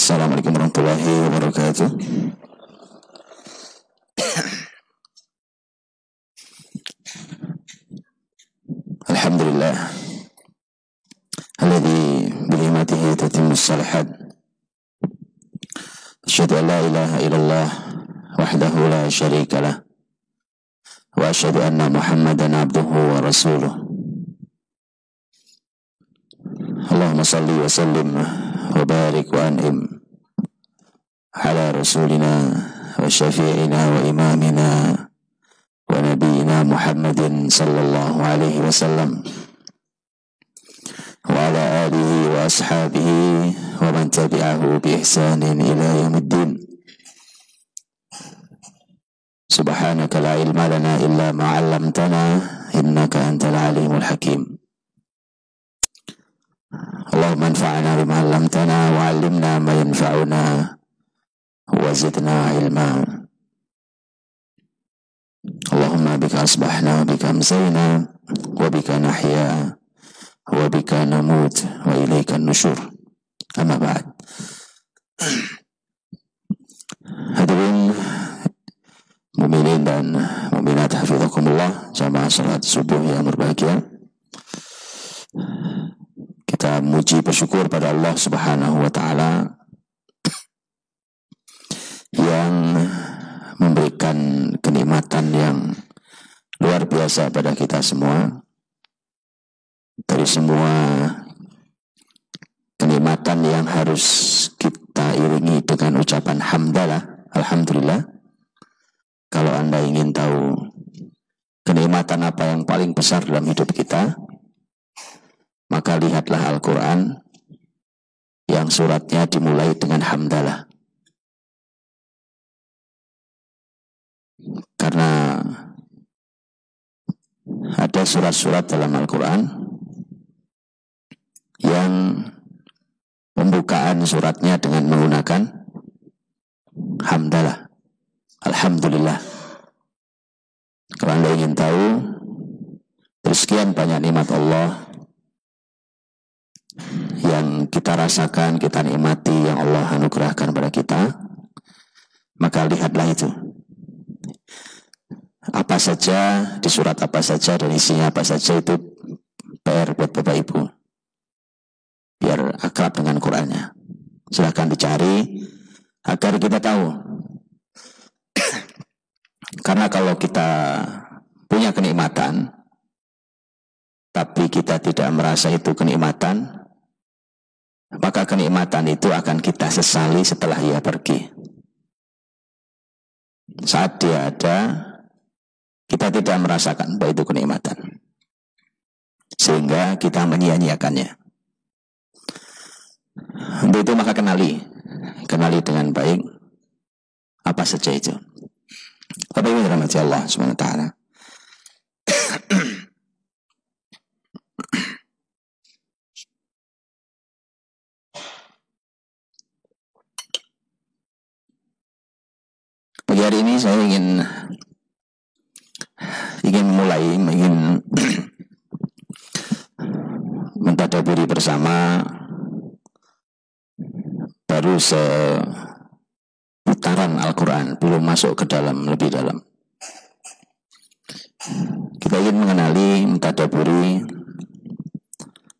Assalamualaikum warahmatullahi wabarakatuh. Alhamdulillah alladzi binicmatihi tatimmus shalihat. Asyhadu an la ilaha illallah wahdahu la syarika lah wa asyhadu anna Muhammadan abduhu wa rasuluh. Allahumma salli wa sallim wa barik wa an'im ala rasulina wa syafi'ina wa imamina wa nabiyina Muhammadin sallallahu alaihi wasallam wa ala alihi wa ashabihi wa man tabi'ahu bi ihsanin ila yaumiddin. Subhanaka la ilma lana illa ma 'allamtana innaka antal alimul hakim. Allahumma anfa'na bima 'allamtana wa 'allimna ma yanfa'una wa zidna ilma. Allahumma bika asbahna wa bika amsayna wa bika nahya wa bika namut wa ilaika nusyur. Amma ba'd. Hadirin mukminin dan mukminat hafizakumullah, jamaah salat subuh yang berbahagia. Kita memuji bersyukur pada Allah Subhanahu wa taala yang memberikan kenikmatan yang luar biasa pada kita semua. Dari semua kenikmatan yang harus kita iringi dengan ucapan hamdalah, alhamdulillah. Kalau Anda ingin tahu kenikmatan apa yang paling besar dalam hidup kita, maka lihatlah Al-Quran yang suratnya dimulai dengan hamdalah. Karena ada surat-surat dalam Al-Quran yang pembukaan suratnya dengan menggunakan hamdalah, alhamdulillah. Kalau Anda ingin tahu sekian banyak nikmat Allah yang kita rasakan, kita nikmati, yang Allah anugerahkan pada kita, maka lihatlah itu. Apa saja, di surat apa saja, dan isinya apa saja, itu PR buat Bapak Ibu. Biar akrab dengan Qur'annya. Silahkan dicari agar kita tahu. Karena kalau kita punya kenikmatan, tapi kita tidak merasa itu kenikmatan, maka kenikmatan itu akan kita sesali setelah ia pergi. Saat dia ada, kita tidak merasakan bahwa itu kenikmatan, sehingga kita menyia-nyiakannya. Untuk itu maka kenali dengan baik apa saja itu. Bapak Ibu dirahmati Allah Subhanahu wa taala. Pagi hari ini saya ingin mentadaburi bersama baru seputaran Al-Quran, belum masuk ke dalam, lebih dalam. Kita ingin mengenali, mentadaburi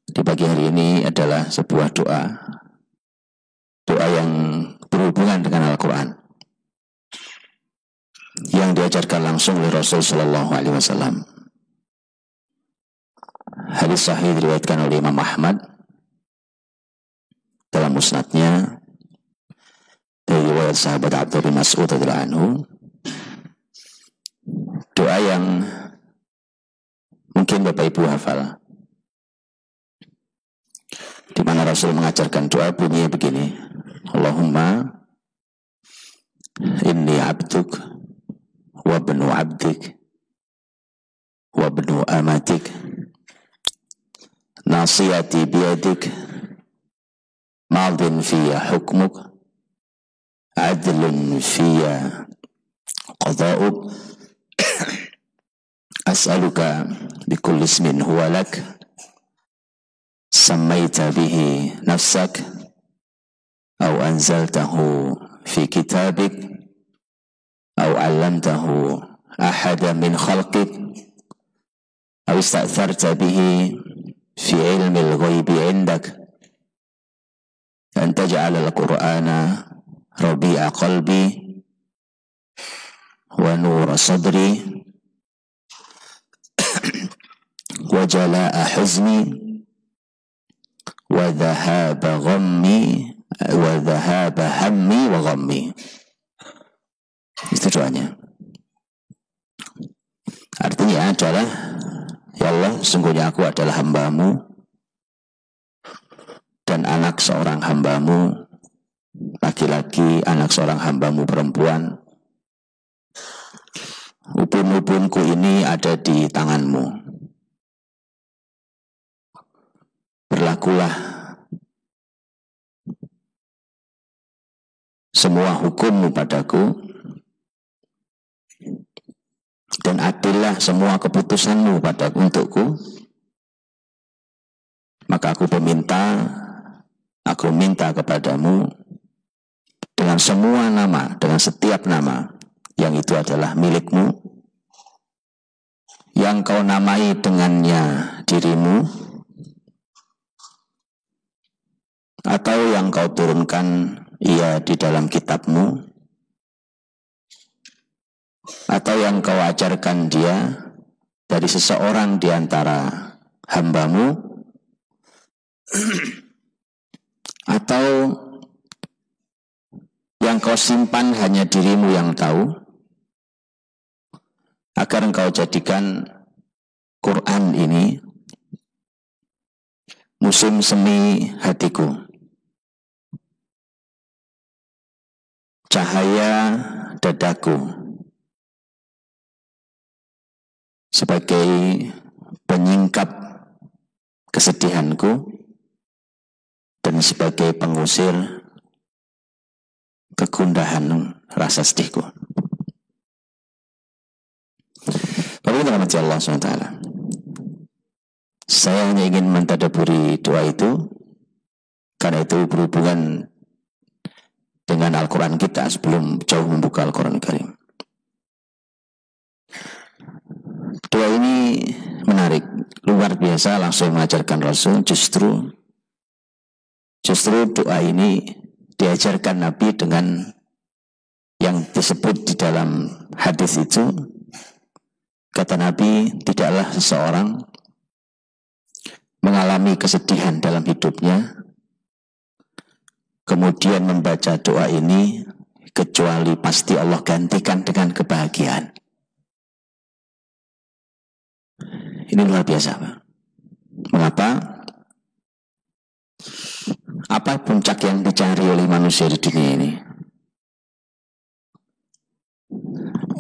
di pagi hari ini adalah sebuah doa yang berhubungan dengan Al-Quran, yang diajarkan langsung oleh Rasul Sallallahu Alaihi Wasallam. Hadis sahih diriwayatkan oleh Imam Ahmad dalam musnadnya dari riwayat sahabat Abdullah bin Mas'ud radhiyallahu anhu. Doa yang mungkin Bapak Ibu hafal, di mana Rasul mengajarkan doa bunyinya begini: Allahumma inni abduk wa ibnu abdik wa ibnu amatik nasiyati biyadik madin fiyya hukmuk adlun fiyya qada'uk as'aluka bikulli ismin huwa lak sammaita bihi nafsak au anzaltahu fi kitabik au 'allamtahu ahada min khalqik au ista'tharta bihi fi ilmil ghaibi 'indak an taj'ala al-Qur'ana rabi'a qalbi wa nura sadri wa jala'a huzni wa dhahaba ghammi wa dhahaba hammi wa ghammi. Itu doanya. Artinya adalah, ya Allah, sesungguhnya aku adalah hamba-Mu dan anak seorang hamba-Mu laki-laki, anak seorang hamba-Mu perempuan. Ubun-ubunku ini ada di tangan-Mu. Berlakulah semua hukum-Mu padaku dan adillah semua keputusan-Mu padaku untukku. Maka aku minta kepadamu dengan semua nama, dengan setiap nama yang itu adalah milik-Mu, yang Kau namai dengannya diri-Mu, atau yang Kau turunkan ia di dalam kitab-Mu, atau yang Kau ajarkan dia dari seseorang di antara hamba-Mu, atau yang Kau simpan hanya diri-Mu yang tahu, agar Engkau jadikan Quran ini musim semi hatiku, cahaya dadaku, sebagai penyingkap kesedihanku dan sebagai pengusir kegundahan rasa sedihku. Bapak Ibu rahmati Allah SWT, saya hanya ingin mentadaburi doa itu karena itu berhubungan dengan Al-Quran kita sebelum jauh membuka Al-Quran Karim. Doa ini menarik, luar biasa, langsung mengajarkan Rasul. Justru doa ini diajarkan Nabi dengan yang disebut di dalam hadis itu. Kata Nabi, tidaklah seseorang mengalami kesedihan dalam hidupnya kemudian membaca doa ini kecuali pasti Allah gantikan dengan kebahagiaan. Ini luar biasa, Pak. Mengapa? Apa puncak yang dicari oleh manusia di dunia ini?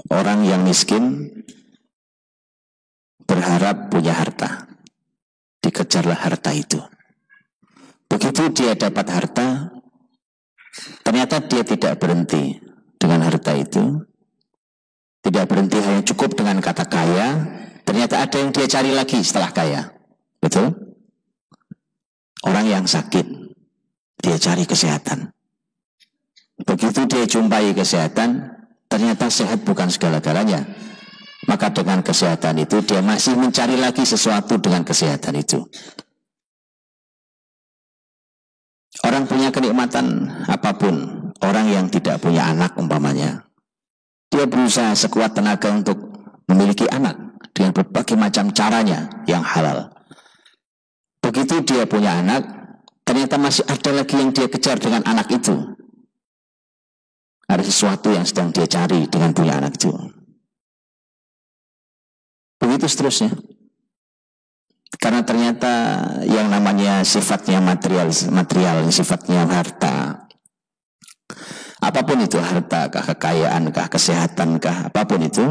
Orang yang miskin berharap punya harta. Dikejarlah harta itu. Begitu dia dapat harta, ternyata dia tidak berhenti dengan harta itu. Tidak berhenti hanya cukup dengan kata kaya. Ternyata ada yang dia cari lagi setelah kaya. Betul? Orang yang sakit, dia cari kesehatan. Begitu dia jumpai kesehatan, ternyata sehat bukan segala-galanya. Maka dengan kesehatan itu dia masih mencari lagi sesuatu dengan kesehatan itu. Orang punya kenikmatan apapun, orang yang tidak punya anak umpamanya, dia berusaha sekuat tenaga untuk memiliki anak dengan berbagai macam caranya yang halal. Begitu dia punya anak, ternyata masih ada lagi yang dia kejar dengan anak itu. Ada sesuatu yang sedang dia cari dengan punya anak itu. Begitu seterusnya. Karena ternyata yang namanya sifatnya material, sifatnya harta, apapun itu, harta kah, kekayaan kah, kesehatan kah, apapun itu,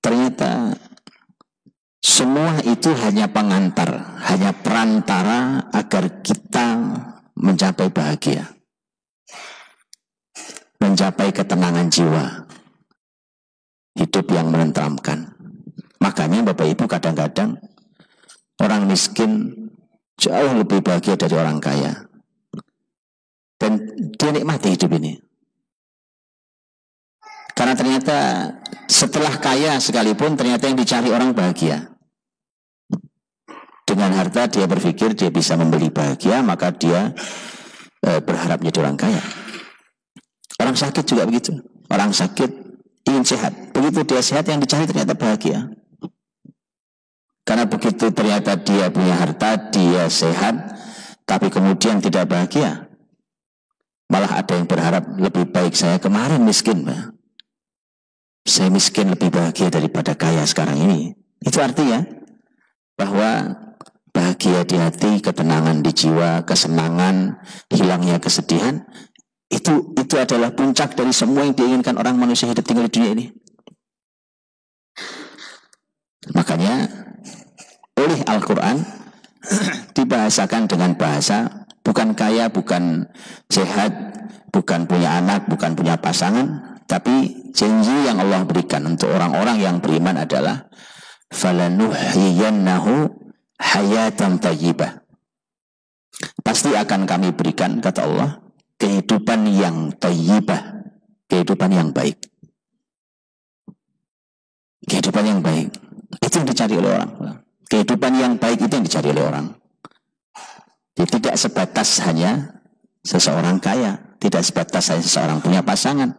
ternyata semua itu hanya pengantar, hanya perantara agar kita mencapai bahagia, mencapai ketenangan jiwa, hidup yang menenteramkan. Makanya Bapak Ibu, kadang-kadang orang miskin jauh lebih bahagia dari orang kaya. Dan dia nikmati hidup ini. Karena ternyata setelah kaya sekalipun ternyata yang dicari orang bahagia. Dengan harta dia berpikir dia bisa membeli bahagia, maka dia berharap menjadi orang kaya. Orang sakit juga begitu. Orang sakit ingin sehat. Begitu dia sehat yang dicari ternyata bahagia. Karena begitu ternyata dia punya harta, dia sehat, tapi kemudian tidak bahagia. Malah ada yang berharap lebih baik saya kemarin miskin, Pak. Saya miskin lebih bahagia daripada kaya sekarang ini. Itu artinya bahwa bahagia di hati, ketenangan di jiwa, kesenangan, hilangnya kesedihan, itu adalah puncak dari semua yang diinginkan orang manusia hidup tinggal di dunia ini. Makanya oleh Al-Quran dibahasakan dengan bahasa bukan kaya, bukan sehat, bukan punya anak, bukan punya pasangan, tapi janji yang Allah berikan untuk orang-orang yang beriman adalah falanuhyiyannahu hayatan thayyibah. Pasti akan kami berikan, kata Allah, kehidupan yang thayyibah, kehidupan yang baik. Kehidupan yang baik itu yang dicari oleh orang. Kehidupan yang baik itu yang dicari oleh orang. Jadi tidak sebatas hanya seseorang kaya, tidak sebatas hanya seseorang punya pasangan.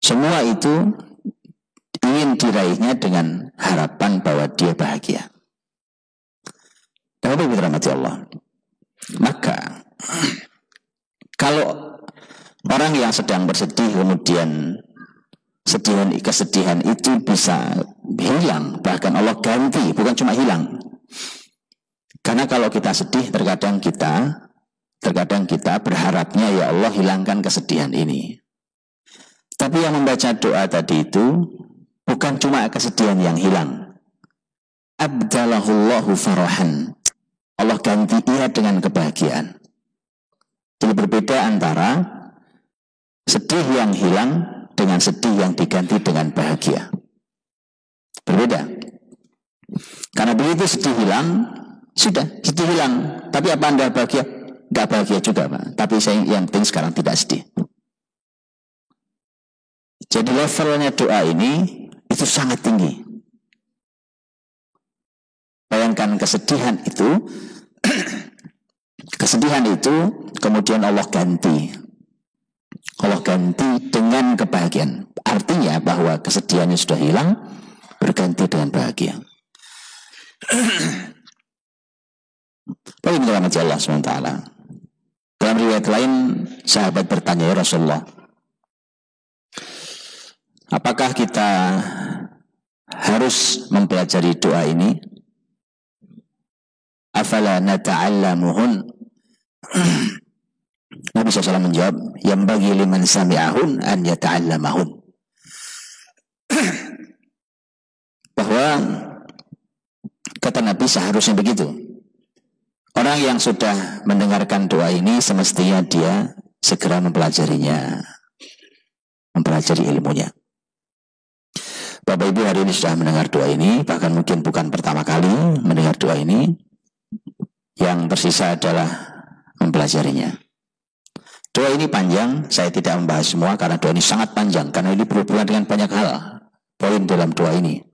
Semua itu ingin diraihnya dengan harapan bahwa dia bahagia. Bapak Ibu rahmati Allah. Maka kalau orang yang sedang bersedih kemudian kesedihan itu bisa hilang, bahkan Allah ganti, bukan cuma hilang. Karena kalau kita sedih terkadang kita berharapnya ya Allah hilangkan kesedihan ini. Tapi yang membaca doa tadi itu bukan cuma kesedihan yang hilang. Abdalahullahu farahan. Allah ganti ia dengan kebahagiaan. Jadi berbeda antara sedih yang hilang dengan sedih yang diganti dengan bahagia. Berbeda. Karena begitu sedih hilang, sudah, sedih hilang. Tapi apa Anda bahagia? Tidak bahagia juga, Pak. Tapi yang penting sekarang tidak sedih. Jadi levelnya doa ini itu sangat tinggi. Bayangkan kesedihan itu kemudian Allah ganti dengan kebahagiaan. Artinya bahwa kesedihannya sudah hilang, berganti dengan bahagia. Bagaimana rahmat Allah SWT. Dalam riwayat lain sahabat bertanya, ya Rasulullah, apakah kita harus mempelajari doa ini? Afala nata'allamuhun? Nabi SAW menjawab, yang bagi liman sami'ahun an yata'allamahun. Bahwa kata Nabi seharusnya begitu. Orang yang sudah mendengarkan doa ini semestinya dia segera mempelajarinya, mempelajari ilmunya. Bapak Ibu hari ini sudah mendengar doa ini, bahkan mungkin bukan pertama kali mendengar doa ini. Yang tersisa adalah mempelajarinya. Doa ini panjang, saya tidak membahas semua karena doa ini sangat panjang, karena ini berhubungan dengan banyak hal poin dalam doa ini.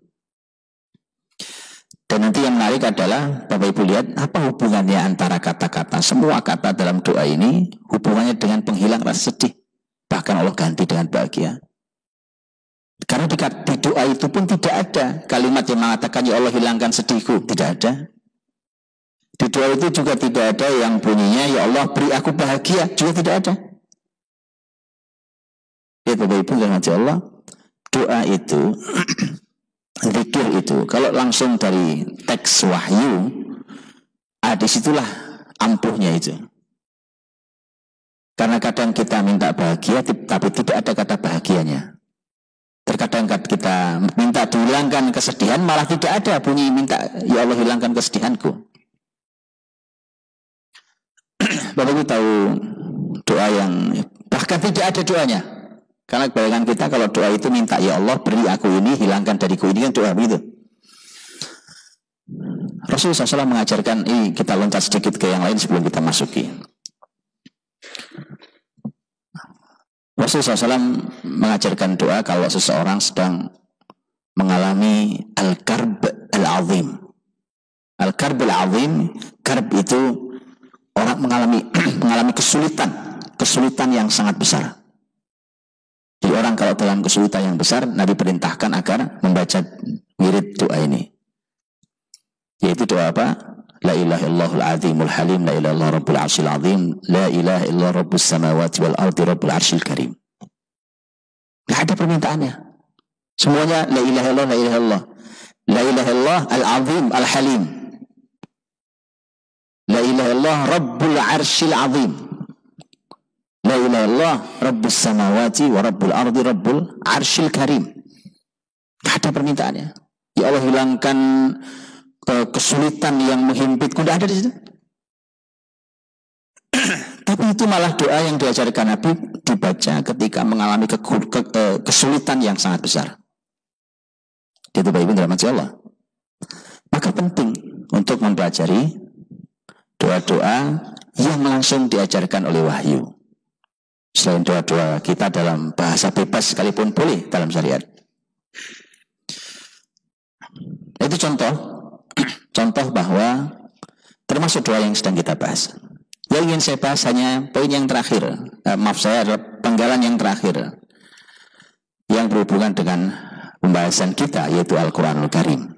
Dan nanti yang menarik adalah Bapak Ibu lihat apa hubungannya antara kata-kata, semua kata dalam doa ini hubungannya dengan penghilang rasa sedih, bahkan Allah ganti dengan bahagia. Karena di doa itu pun tidak ada kalimat yang mengatakan ya Allah hilangkan sedihku, tidak ada. Di doa itu juga tidak ada yang bunyinya ya Allah beri aku bahagia, juga tidak ada. Ya Bapak Ibu yang rahmati Allah, doa itu zikir itu kalau langsung dari teks wahyu, disitulah ampuhnya itu. Karena kadang kita minta bahagia tapi tidak ada kata bahagianya. Terkadang kita minta dihilangkan kesedihan, malah tidak ada bunyi minta ya Allah hilangkan kesedihanku. Bapak Ibu tahu doa yang bahkan tidak ada doanya. Karena kebanyakan kita kalau doa itu minta ya Allah beri aku ini, hilangkan dariku ini, kan doa begitu. Rasulullah SAW mengajarkan, kita loncat sedikit ke yang lain sebelum kita masuki. Rasulullah SAW mengajarkan doa kalau seseorang sedang mengalami al-karb al-azim. Al-karb al-azim, karb itu orang mengalami kesulitan yang sangat besar. Jadi orang kalau dalam kesulitan yang besar, Nabi perintahkan agar membaca wirid doa ini. Yaitu doa apa? La ilaha illallahul azimul halim, la ilaha illallah rabbul arsyil azim, la ilaha illallah rabbus samawati wal ardi rabbul arsyil karim. Gak ada permintaannya. Semuanya la ilaha illallah, la ilaha illallah. La ilaha illallah al-azim al-halim. La ilaha illallah rabbul arsyil azim. La ilaha illallah rabbus samawati wa rabbul ardi rabbul arsyil karim. Gak ada permintaannya. Ya Allah, hilangkan kesulitan yang menghimpitku. Tidak ada di situ. Tapi itu malah doa yang diajarkan Nabi dibaca ketika mengalami kesulitan yang sangat besar. Itu Bapak Ibu dirahmati Allah. Maka penting untuk mempelajari doa-doa yang langsung diajarkan oleh wahyu. Selain doa-doa kita dalam bahasa bebas sekalipun boleh dalam syariat. Itu contoh bahwa termasuk doa yang sedang kita bahas. Yang ingin saya bahas hanya poin yang terakhir. Maaf, saya adalah penggalan yang terakhir yang berhubungan dengan pembahasan kita, yaitu Al-Quranul Karim.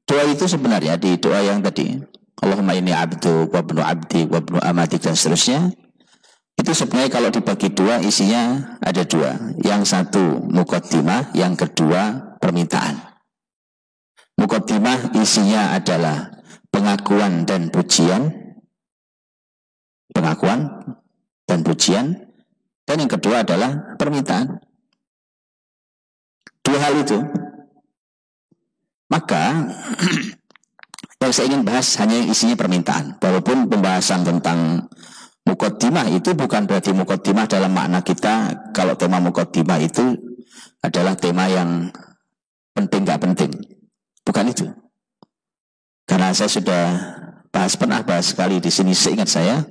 Doa itu sebenarnya di doa yang tadi, Allahumma inni abdu wa ibnu abdi wa ibnu amatik dan seterusnya, itu sebenarnya kalau dibagi dua isinya ada dua. Yang satu muqaddimah, yang kedua permintaan. Muqaddimah isinya adalah pengakuan dan pujian, dan yang kedua adalah permintaan. Dua hal itu. Maka yang saya ingin bahas hanya yang isinya permintaan. Walaupun pembahasan tentang muqaddimah itu bukan berarti muqaddimah dalam makna kita kalau tema muqaddimah itu adalah tema yang penting gak penting. Bukan itu. Karena saya sudah pernah bahas sekali di sini, seingat saya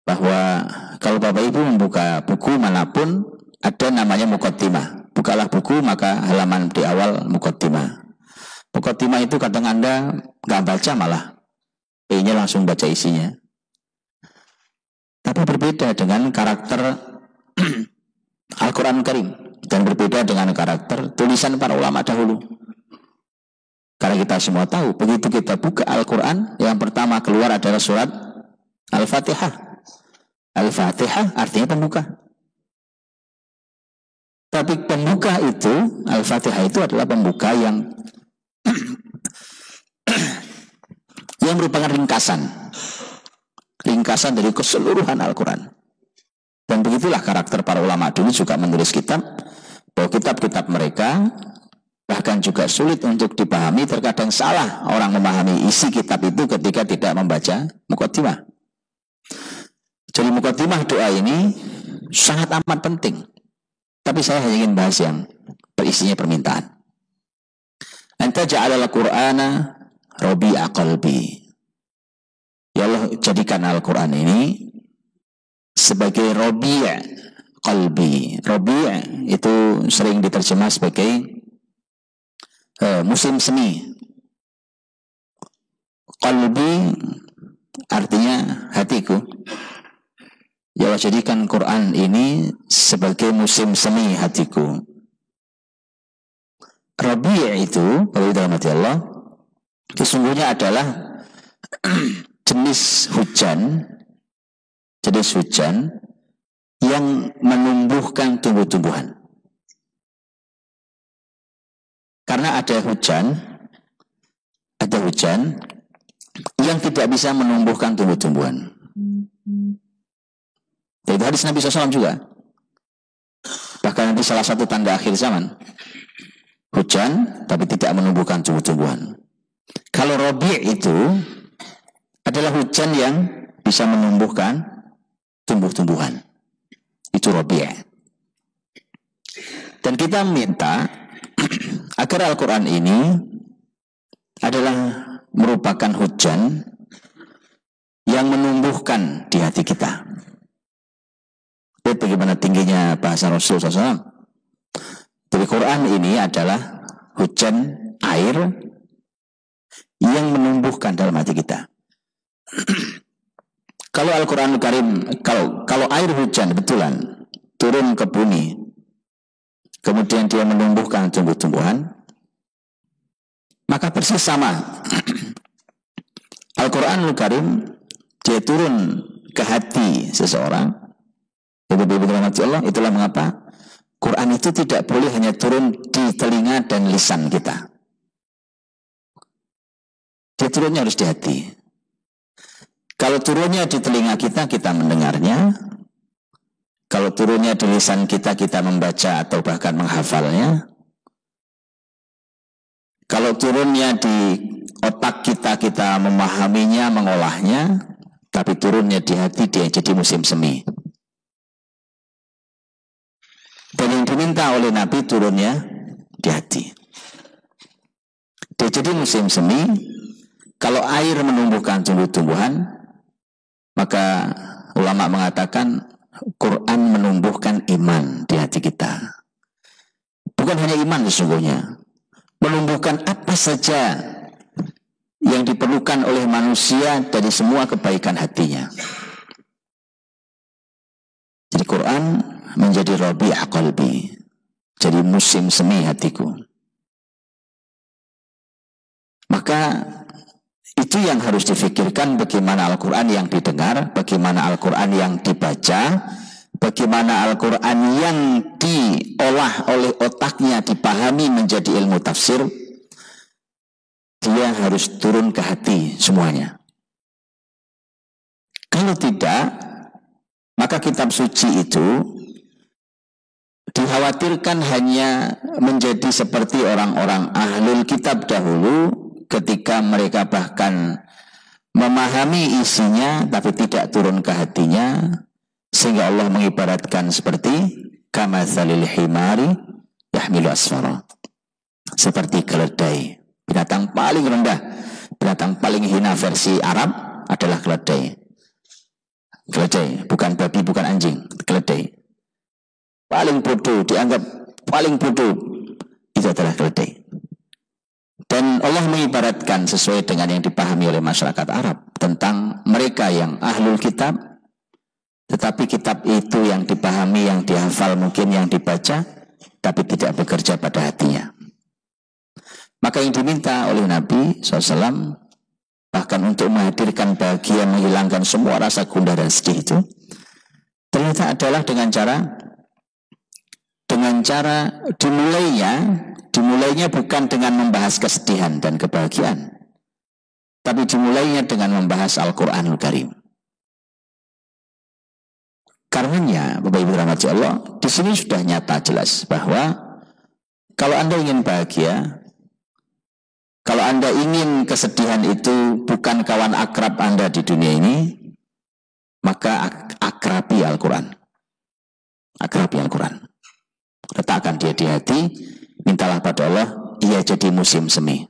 bahwa kalau Bapak Ibu membuka buku manapun ada namanya muqaddimah. Bukalah buku maka halaman di awal muqaddimah. Muqaddimah itu kadang Anda nggak baca malah P-nya langsung baca isinya. Tapi berbeda dengan karakter Al-Quran Karim dan berbeda dengan karakter tulisan para ulama dahulu. Karena kita semua tahu, begitu kita buka Al-Quran, yang pertama keluar adalah surat Al-Fatihah. Al-Fatihah artinya pembuka. Tapi pembuka itu, Al-Fatihah itu adalah pembuka yang yang merupakan ringkasan dari keseluruhan Al-Quran. Dan begitulah karakter para ulama dulu juga menulis kitab, bahwa kitab-kitab mereka bahkan juga sulit untuk dipahami, terkadang salah orang memahami isi kitab itu ketika tidak membaca muqaddimah. Jadi muqaddimah doa ini sangat amat penting. Tapi saya hanya ingin bahas yang berisinya permintaan. Anta ja'alal Qur'ana rabi'a qalbi. Ya Allah, jadikan Al-Quran ini sebagai rabi' qalbi. Rabi' itu sering diterjemah sebagai musim semi. Qalbi artinya hatiku. Ya Allah, jadikan Quran ini sebagai musim semi hatiku. Rabi' itu, kalau dalam hati Allah, sesungguhnya adalah jenis hujan yang menumbuhkan tumbuh-tumbuhan. Karena ada hujan yang tidak bisa menumbuhkan tumbuh-tumbuhan. Itu hadis Nabi SAW juga. Bahkan nanti salah satu tanda akhir zaman. Hujan tapi tidak menumbuhkan tumbuh-tumbuhan. Kalau Rabi' itu adalah hujan yang bisa menumbuhkan tumbuh-tumbuhan. Itu Rabi'. Dan kita minta agar Al-Quran ini adalah merupakan hujan yang menumbuhkan di hati kita. Lihat bagaimana tingginya bahasa Rasul SAW. Jadi Quran ini adalah hujan air yang menumbuhkan dalam hati kita. Kalau Al-Quranul Karim, kalau air hujan betulan turun ke bumi, kemudian dia menumbuhkan tumbuh-tumbuhan, maka persis sama. Al-Quranul Karim dia turun ke hati seseorang. Allah, itulah mengapa Quran itu tidak boleh hanya turun di telinga dan lisan kita. Dia turunnya harus di hati. Kalau turunnya di telinga kita, kita mendengarnya. Kalau turunnya di lisan kita, kita membaca atau bahkan menghafalnya. Kalau turunnya di otak kita, kita memahaminya, mengolahnya. Tapi turunnya di hati, dia jadi musim semi. Dan yang diminta oleh Nabi turunnya di hati. Dia jadi musim semi. Kalau air menumbuhkan tumbuh-tumbuhan, maka ulama mengatakan Quran menumbuhkan iman di hati kita. Bukan hanya iman sesungguhnya, menumbuhkan apa saja yang diperlukan oleh manusia dari semua kebaikan hatinya. Jadi Quran menjadi rabi' qalbi, jadi musim semi hatiku. Maka itu yang harus difikirkan, bagaimana Al-Quran yang didengar, bagaimana Al-Quran yang dibaca, bagaimana Al-Quran yang diolah oleh otaknya, dipahami menjadi ilmu tafsir. Dia harus turun ke hati semuanya. Kalau tidak, maka kitab suci itu dikhawatirkan hanya menjadi seperti orang-orang ahlul kitab dahulu, ketika mereka bahkan memahami isinya tapi tidak turun ke hatinya, sehingga Allah mengibaratkan seperti kamatsalil himari yahmilu asfara, seperti keledai, binatang paling rendah, binatang paling hina versi Arab adalah keledai. Keledai, bukan babi, bukan anjing, keledai. Paling bodoh, dianggap paling bodoh, itu adalah keledai. Dan Allah mengibaratkan sesuai dengan yang dipahami oleh masyarakat Arab tentang mereka yang ahlul kitab, tetapi kitab itu yang dipahami, yang dihafal, mungkin yang dibaca, tapi tidak bekerja pada hatinya. Maka yang diminta oleh Nabi SAW, bahkan untuk menghadirkan bahagia, menghilangkan semua rasa gundah dan sedih itu, ternyata adalah dengan cara dimulainya bukan dengan membahas kesedihan dan kebahagiaan, tapi dimulainya dengan membahas Al-Quranul Karim. Karenanya, Bapak Ibu rahmati Allah, di sini sudah nyata jelas bahwa kalau Anda ingin bahagia, kalau Anda ingin kesedihan itu bukan kawan akrab Anda di dunia ini, maka akrabi Al-Quran. Akrabi Al-Quran. Letakkan dia di hati, mintalah pada Allah, ia jadi musim semi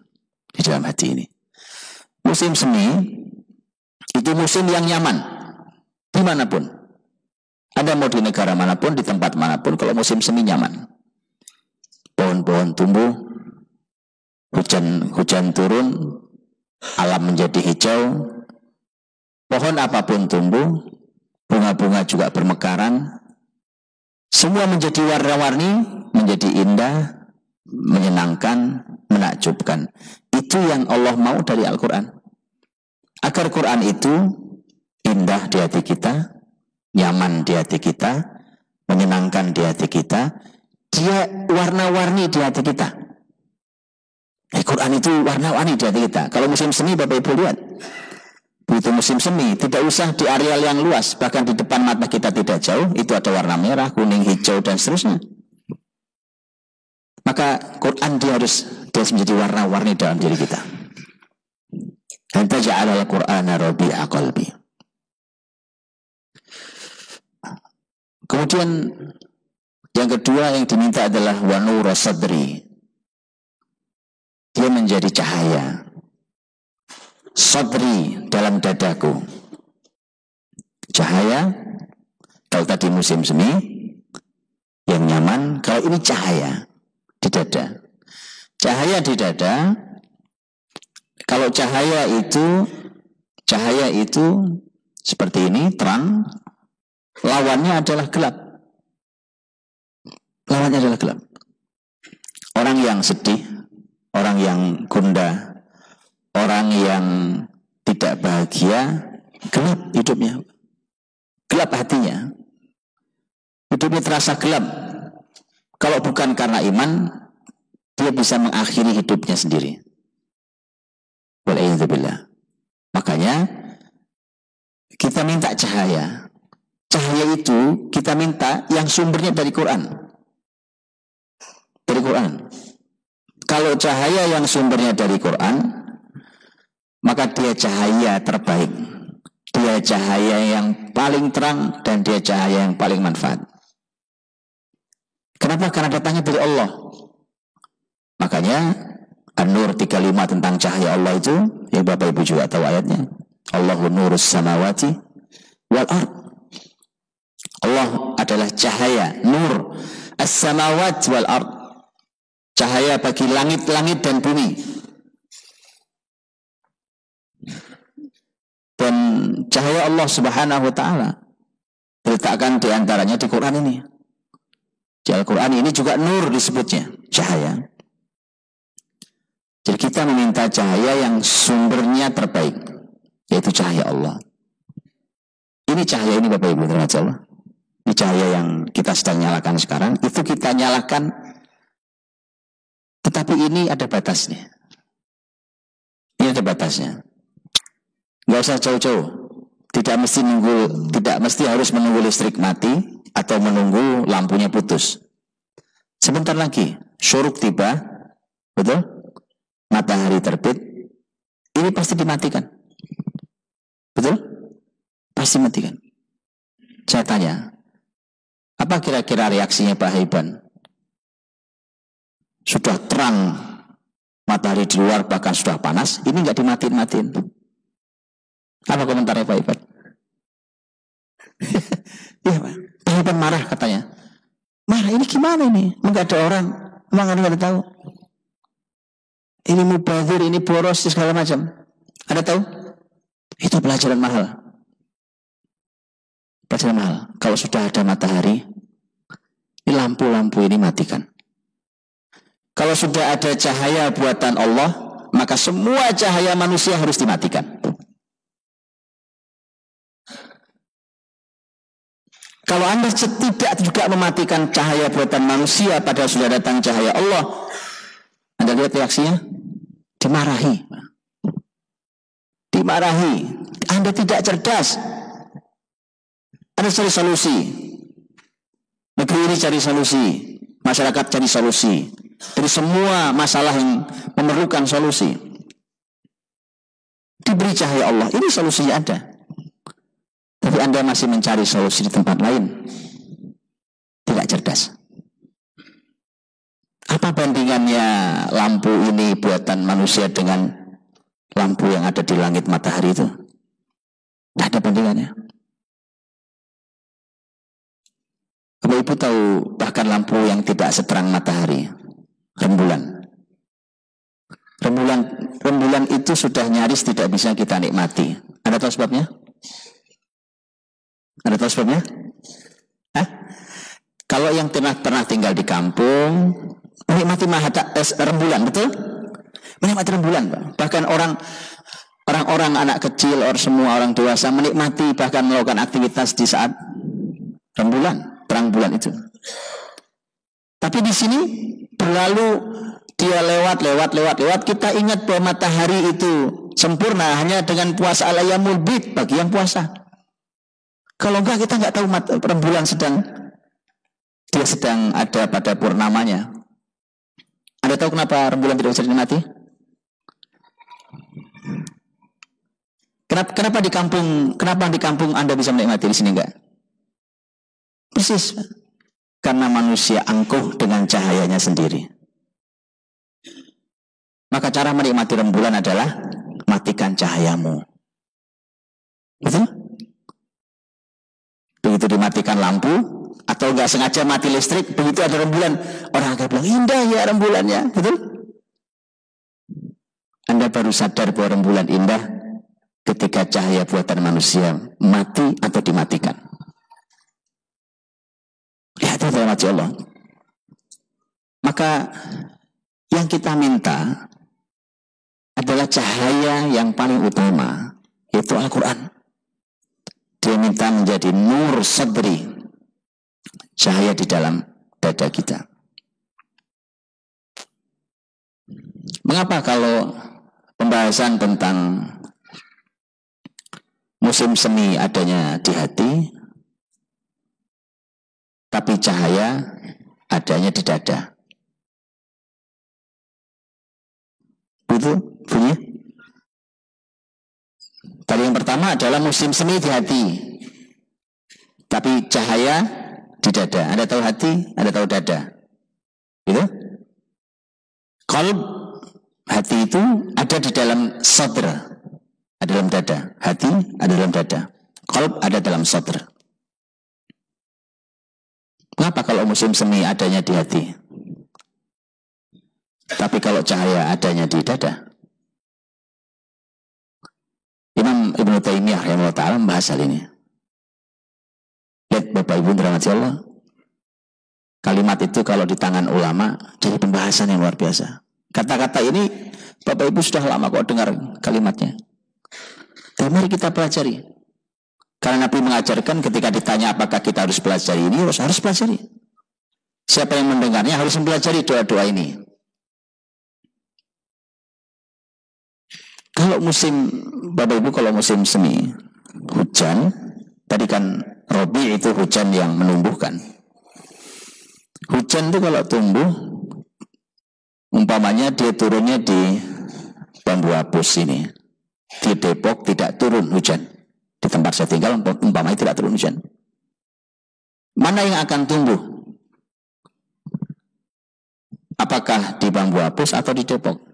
di dalam hati ini. Musim semi itu musim yang nyaman dimanapun. Anda mau di negara manapun, di tempat manapun, kalau musim semi nyaman. Pohon-pohon tumbuh, hujan turun, alam menjadi hijau, pohon apapun tumbuh, bunga-bunga juga bermekaran, semua menjadi warna-warni, menjadi indah, menyenangkan, menakjubkan. Itu yang Allah mau dari Al-Quran. Agar Quran itu indah di hati kita, nyaman di hati kita, menyenangkan di hati kita, dia warna-warni di hati kita. Quran itu warna-warni di hati kita. Kalau musim semi, Bapak Ibu lihat, begitu musim semi, tidak usah di areal yang luas, bahkan di depan mata kita tidak jauh, itu ada warna merah, kuning, hijau, dan seterusnya. Maka Quran dia harus menjadi warna-warni dalam diri kita. Anta ja'alal Qur'ana rabi'a qalbi. Kemudian yang kedua yang diminta adalah wa nura sadri. Dia menjadi cahaya. Sadri dalam dadaku. Cahaya, kalau tadi musim semi yang nyaman. Kalau ini cahaya di dada. Cahaya di dada, kalau cahaya itu seperti ini, terang, lawannya adalah gelap. Lawannya adalah gelap. Orang yang sedih, orang yang gundah, orang yang tidak bahagia, gelap hidupnya. Gelap hatinya. Hidupnya terasa gelap. Kalau bukan karena iman, dia bisa mengakhiri hidupnya sendiri. Wal'iyadzubillah. Makanya kita minta cahaya. Cahaya itu kita minta yang sumbernya dari Quran. Dari Quran. Kalau cahaya yang sumbernya dari Quran, maka dia cahaya terbaik. Dia cahaya yang paling terang dan dia cahaya yang paling manfaat. Kenapa? Karena datangnya dari Allah. Makanya An-Nur 35 tentang cahaya Allah itu, ya Bapak Ibu juga tahu ayatnya. Allahu nurus samawati wal ard. Allah adalah cahaya, nur as-samawat wal ard. Cahaya bagi langit-langit dan bumi. Dan cahaya Allah Subhanahu wa taala diletakkan di antaranya di Quran ini. Di Al-Quran ini juga nur disebutnya, cahaya. Jadi kita meminta cahaya yang sumbernya terbaik, yaitu cahaya Allah. Ini cahaya ini Bapak Ibu Allah. Ini cahaya yang kita sedang nyalakan sekarang. Itu kita nyalakan, tetapi ini ada batasnya. Ini ada batasnya. Nggak usah jauh-jauh. Tidak mesti harus menunggu listrik mati atau menunggu lampunya putus. Sebentar lagi syuruk tiba, betul? Matahari terbit, ini pasti dimatikan. Betul? Pasti matikan. Saya tanya, apa kira-kira reaksinya Pak Haiban? Sudah terang matahari di luar, bahkan sudah panas, ini nggak dimatiin. Apa komentarnya Pak Haiban? Iya Pak. Pak Haiban marah katanya. Marah, ini gimana ini? Enggak ada orang, emang nggak ada tahu. Ini mubazir, ini boros, segala macam. Ada tahu? Itu pelajaran mahal. Pelajaran mahal. Kalau sudah ada matahari, ini lampu-lampu ini matikan. Kalau sudah ada cahaya buatan Allah, maka semua cahaya manusia harus dimatikan. Kalau Anda tidak juga mematikan cahaya buatan manusia, padahal sudah datang cahaya Allah, Anda lihat reaksinya? Dimarahi. Anda tidak cerdas. Anda cari solusi. Negeri ini cari solusi. Masyarakat cari solusi. Dari semua masalah yang memerlukan solusi. Diberi cahaya Allah. Ini solusinya ada. Tapi Anda masih mencari solusi di tempat lain. Tidak cerdas. Apa bandingannya lampu ini buatan manusia dengan lampu yang ada di langit matahari itu? Tidak ada bandingannya. Bapak Ibu tahu bahkan lampu yang tidak seterang matahari, rembulan. Rembulan itu sudah nyaris tidak bisa kita nikmati. Ada tahu sebabnya? Ada tahu sebabnya? Kalau yang pernah tinggal di kampung, menikmati rembulan, betul? Menikmati rembulan, Pak. Bahkan orang-orang anak kecil, semua orang dewasa menikmati bahkan melakukan aktivitas di saat rembulan, terang bulan itu. Tapi di sini berlalu dia lewat, kita ingat bahwa matahari itu sempurna hanya dengan puasa al-ayyamul bid bagi yang puasa. Kalau enggak kita enggak tahu rembulan sedang ada pada purnamanya. Anda tahu kenapa rembulan tidak bisa dinikmati? Kenapa di kampung Anda bisa menikmati, di sini enggak? Persis. Karena manusia angkuh dengan cahayanya sendiri. Maka cara menikmati rembulan adalah matikan cahayamu. Betul? begitu dimatikan lampu atau nggak sengaja mati listrik, begitu ada rembulan, orang akan bilang indah ya rembulannya, betul? Anda baru sadar bahwa rembulan indah ketika cahaya buatan manusia mati atau dimatikan. Ya, itu rahmat Allah. Maka yang kita minta adalah cahaya yang paling utama, yaitu Al-Quran. Dia minta menjadi nur sadri, cahaya di dalam dada kita. Mengapa kalau pembahasan tentang musim semi adanya di hati, tapi cahaya adanya di dada? Itu bunyi. Tadi yang pertama adalah musim semi di hati, tapi cahaya di dada. Anda tahu hati, Anda tahu dada. Gitu? Qalb, hati itu ada di dalam sadr, ada dalam dada. Hati ada dalam dada. Qalb ada dalam sadr. Mengapa kalau musim semi adanya di hati, tapi kalau cahaya adanya di dada? Imam Ibnu Taimiyah rahimahullah ta'ala membahas hal ini. Lihat Bapak Ibu dirahmati Allah, kalimat itu kalau di tangan ulama jadi pembahasan yang luar biasa. Kata-kata ini Bapak Ibu sudah lama kok dengar kalimatnya. Dan mari kita pelajari. Karena Nabi mengajarkan ketika ditanya apakah kita harus pelajari ini, harus pelajari. Siapa yang mendengarnya harus mempelajari doa-doa ini. Kalau musim, Bapak Ibu, kalau musim semi, hujan, tadi kan Robi itu hujan yang menumbuhkan. Hujan itu kalau tumbuh, umpamanya dia turunnya di Bambu Apus ini. Di Depok tidak turun hujan. Di tempat saya tinggal, umpamanya tidak turun hujan. Mana yang akan tumbuh? Apakah di Bambu Apus atau di Depok?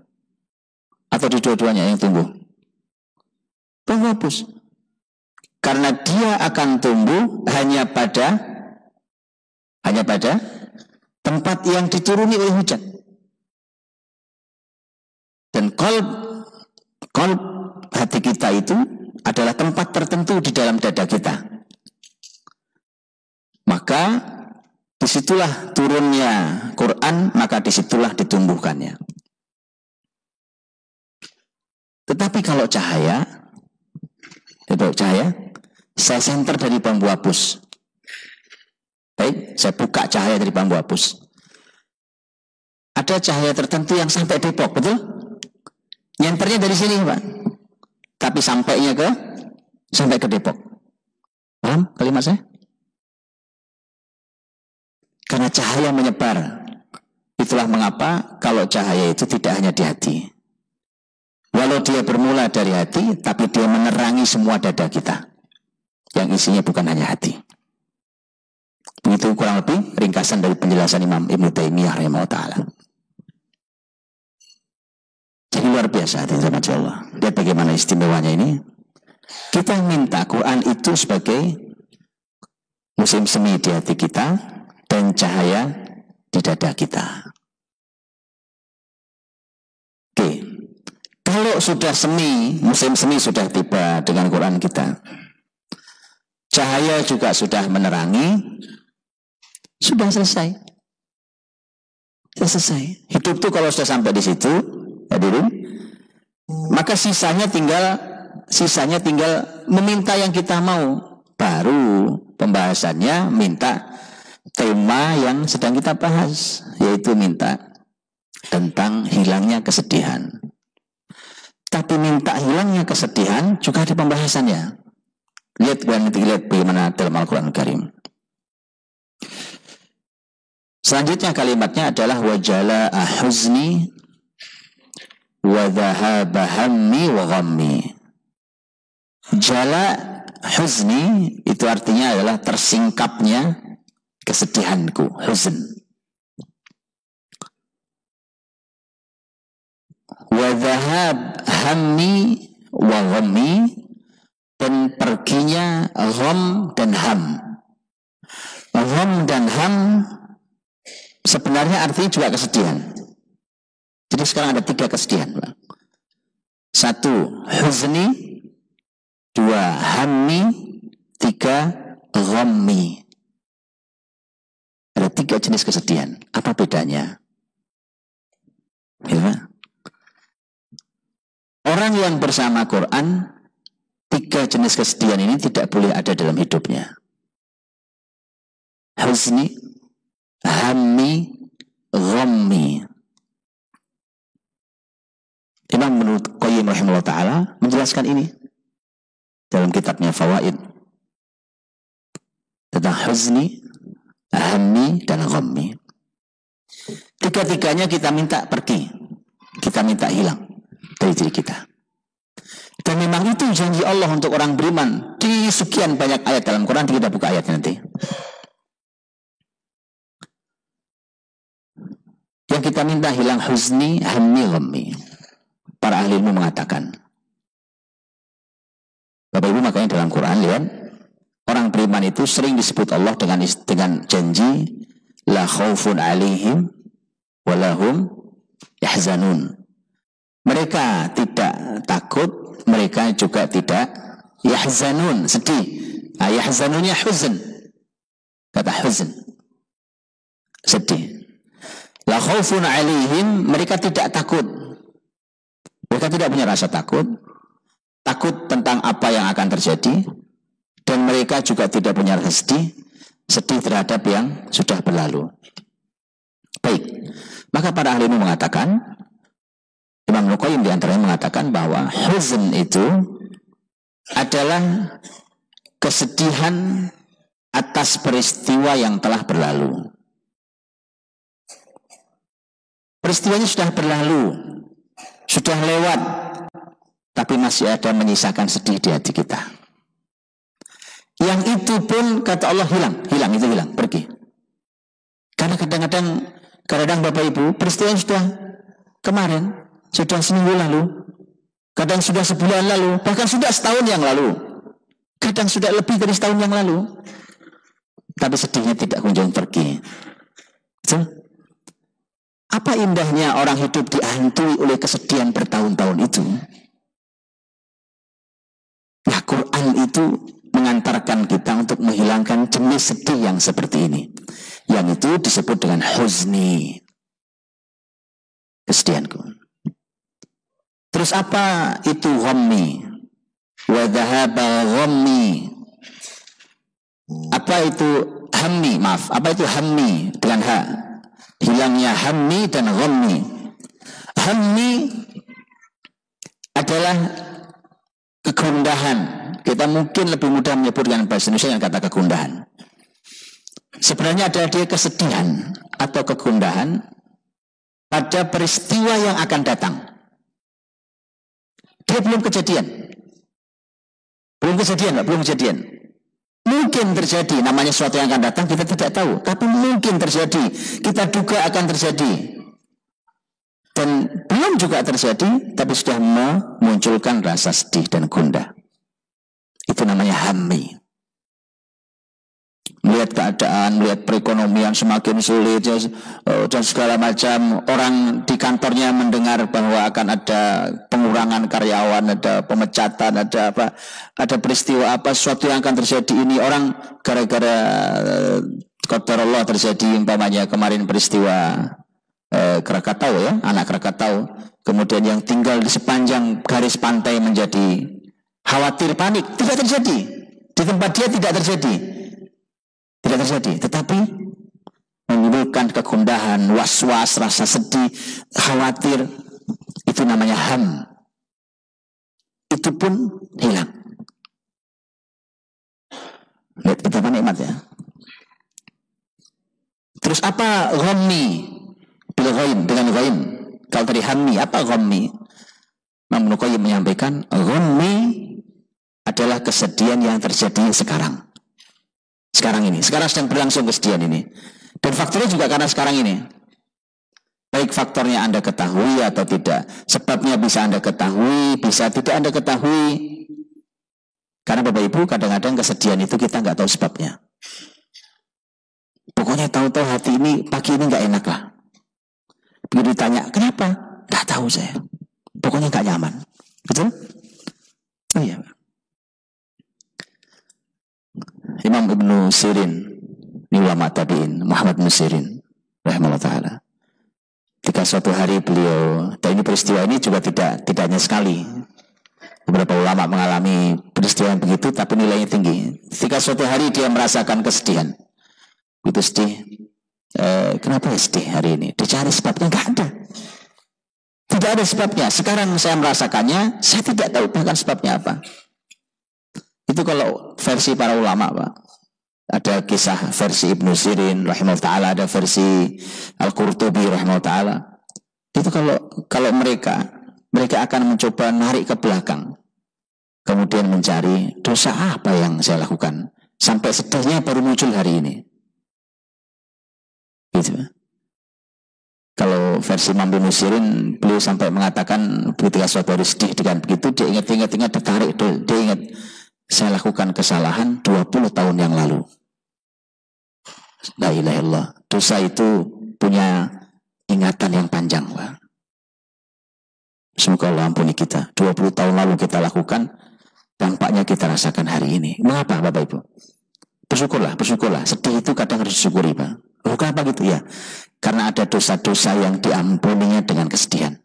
Atau di dua-duanya yang tumbuh? Bambu Apus. Karena dia akan tumbuh hanya pada tempat yang dituruni oleh hujan. Dan qalb hati kita itu adalah tempat tertentu di dalam dada kita. Maka disitulah turunnya Quran, maka disitulah ditumbuhkannya. Tetapi kalau cahaya, saya senter dari Bambu Apus. Baik, saya buka cahaya dari Bambu Apus. Ada cahaya tertentu yang sampai Depok, betul? Nyenternya dari sini, Pak. Tapi sampai ke Depok. Paham kalimat saya? Karena cahaya menyebar. Itulah mengapa kalau cahaya itu tidak hanya di hati. Walau dia bermula dari hati, tapi dia menerangi semua dada kita. Yang isinya bukan hanya hati. Begitu kurang lebih ringkasan dari penjelasan Imam Ibnu Taimiyah rahimahullah ta'ala. Jadi luar biasa hati sama Allah. Lihat bagaimana istimewanya ini. Kita minta Quran itu sebagai musim semi di hati kita dan cahaya di dada kita. Oke. Kalau sudah semi, musim semi sudah tiba dengan Quran kita, cahaya juga sudah menerangi, sudah selesai. Selesai. Hidup tuh kalau sudah sampai di situ, hadirin, maka sisanya tinggal meminta yang kita mau. Baru pembahasannya minta tema yang sedang kita bahas, yaitu minta tentang hilangnya kesedihan. Tapi minta hilangnya kesedihan juga ada pembahasannya. Lihat bagaimana dalam Al-Quran Karim. Selanjutnya kalimatnya adalah wajala huzni wa dhahaba hammi wa ghammi. Jala huzni itu artinya adalah tersingkapnya kesedihanku, huzn. Wa dhahab hammi wa ghammi, dan perginya gham dan ham. Gham dan ham sebenarnya artinya juga kesedihan. Jadi sekarang ada 3 kesedihan. 1 huzni, 2 hammi, 3 ghammi. Ada 3 jenis kesedihan. Apa bedanya? Ya. Orang yang bersama Quran, 3 jenis kesedihan ini tidak boleh ada dalam hidupnya. Huzni, hammi, ghammi. Imam Ibnu Qayyim rahimahullah ta'ala menjelaskan ini dalam kitabnya Fawaid tentang huzni, hammi, dan ghammi. 3-tiganya kita minta pergi, kita minta hilang dari diri kita. Dan memang itu janji Allah untuk orang beriman di sekian banyak ayat dalam Quran. Kita buka ayatnya nanti. Yang kita minta hilang huzni, hammi, ghammi. Para ahli ilmu mengatakan, Bapak Ibu, makanya dalam Quran lihat, orang beriman itu sering disebut Allah dengan janji la khaufun alaihim walahum yahzanun. Mereka tidak takut, mereka juga tidak yahzanun, sedih. Yahzanunnya huzn, kata huzn, sedih. La khaufun alaihim, mereka tidak takut. Mereka tidak punya rasa takut tentang apa yang akan terjadi, dan mereka juga tidak punya rasa sedih terhadap yang sudah berlalu. Baik, maka para ahli ilmu mengatakan, Imam Ibnu Qayyim di antaranya mengatakan bahwa huzn itu adalah kesedihan atas peristiwa yang telah berlalu. Peristiwanya sudah berlalu, sudah lewat, tapi masih ada menyisakan sedih di hati kita. Yang itu pun kata Allah hilang, pergi. Karena kadang Bapak Ibu, peristiwa sudah kemarin, sudah seminggu lalu, kadang sudah sebulan lalu, bahkan sudah setahun yang lalu, kadang sudah lebih dari setahun yang lalu, tapi sedihnya tidak kunjung pergi. Betul? Apa indahnya orang hidup dihantui oleh kesedihan bertahun-tahun itu? Nah, Quran itu mengantarkan kita untuk menghilangkan jenis sedih yang seperti ini. Yang itu disebut dengan huzni, kesedihanku. Terus apa itu ghammi? Wa dhahaba ghammi. Apa itu hammi? Maaf, apa itu hammi dengan ha? Hilangnya hammi dan ghammi. Hammi adalah kegundahan. Kita mungkin lebih mudah menyebut dengan bahasa Indonesia yang kata kegundahan. Sebenarnya adalah dia kesedihan atau kegundahan pada peristiwa yang akan datang. Dia belum kejadian. Belum kejadian. Mungkin terjadi, namanya sesuatu yang akan datang kita tidak tahu, tapi mungkin terjadi, kita duga akan terjadi. Dan belum juga terjadi, tapi sudah memunculkan rasa sedih dan gundah. Itu namanya hammi. Melihat keadaan, melihat perekonomian semakin sulit dan segala macam, orang di kantornya mendengar bahwa akan ada pengurangan karyawan, ada pemecatan, ada peristiwa apa, sesuatu yang akan terjadi ini, orang gara-gara qadarullah terjadi, umpamanya kemarin peristiwa Krakatau ya, anak Krakatau, kemudian yang tinggal di sepanjang garis pantai menjadi khawatir, panik, tidak terjadi, di tempat dia tidak terjadi, tetapi menimbulkan kegundahan, was-was, rasa sedih, khawatir. Itu namanya ham. Itu pun hilang. Lihat betapa nikmat ya. Terus apa ghammi? Dengan ghaim. Kalau tadi hammi, apa ghammi? Imam Ibnu Qayyim menyampaikan, ghammi adalah kesedihan yang terjadi sekarang. Sekarang sedang berlangsung kesedihan ini. Dan faktornya juga karena sekarang ini. Baik faktornya Anda ketahui atau tidak. Sebabnya bisa Anda ketahui, bisa tidak Anda ketahui. Karena Bapak Ibu kadang-kadang kesedihan itu kita nggak tahu sebabnya. Pokoknya tahu-tahu hati ini pagi ini nggak enak lah. Begitu ditanya, kenapa? Nggak tahu saya. Pokoknya nggak nyaman. Betul? Oh iya. Imam Ibnu Sirin, ini ulama tabi'in, Muhammad bin Sirin, rahimahullah ta'ala. Ketika suatu hari beliau, dan ini peristiwa ini juga tidak hanya sekali. Beberapa ulama mengalami peristiwa yang begitu, tapi nilainya tinggi. Ketika suatu hari dia merasakan kesedihan. Itu sedih. Kenapa ya sedih hari ini? Dicari sebabnya, nggak ada. Tidak ada sebabnya. Sekarang saya merasakannya, saya tidak tahu bahkan sebabnya apa. Itu kalau versi para ulama, Pak. Ada kisah versi Ibnu Sirin rahimahullah ta'ala, ada versi Al-Qurtubi rahimahullah ta'ala. Itu kalau mereka akan mencoba narik ke belakang, kemudian mencari dosa apa yang saya lakukan sampai sedihnya baru muncul hari ini. Gitu. Kalau versi Imam Ibnu Sirin, beliau sampai mengatakan ketika suatu hari sedih dengan begitu, dia ingat tertarik, dia ingat, saya lakukan kesalahan 20 tahun yang lalu. La ilaha illallah. Dosa itu punya ingatan yang panjang, Pak. Semoga Allah ampuni kita. 20 tahun lalu kita lakukan, dampaknya kita rasakan hari ini. Mengapa, Bapak Ibu? Bersyukurlah. Sedih itu kadang harus disyukuri, Pak. Kenapa gitu ya? Karena ada dosa-dosa yang diampuninya dengan kesedihan.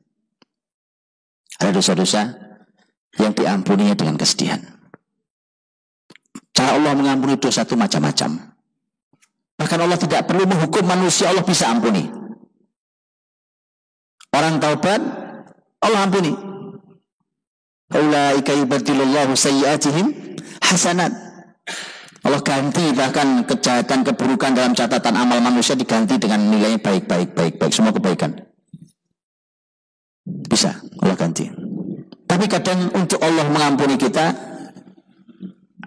Ada dosa-dosa yang diampuninya dengan kesedihan. Cara Allah mengampuni dosa itu macam-macam. Bahkan Allah tidak perlu menghukum manusia, Allah bisa ampuni. Orang taubat, Allah ampuni. Ulaika yubaddilullahu sayyi'atihim hasanat. Allah ganti bahkan kejahatan, keburukan dalam catatan amal manusia diganti dengan nilainya baik, semua kebaikan. Bisa Allah ganti. Tapi kadang untuk Allah mengampuni kita,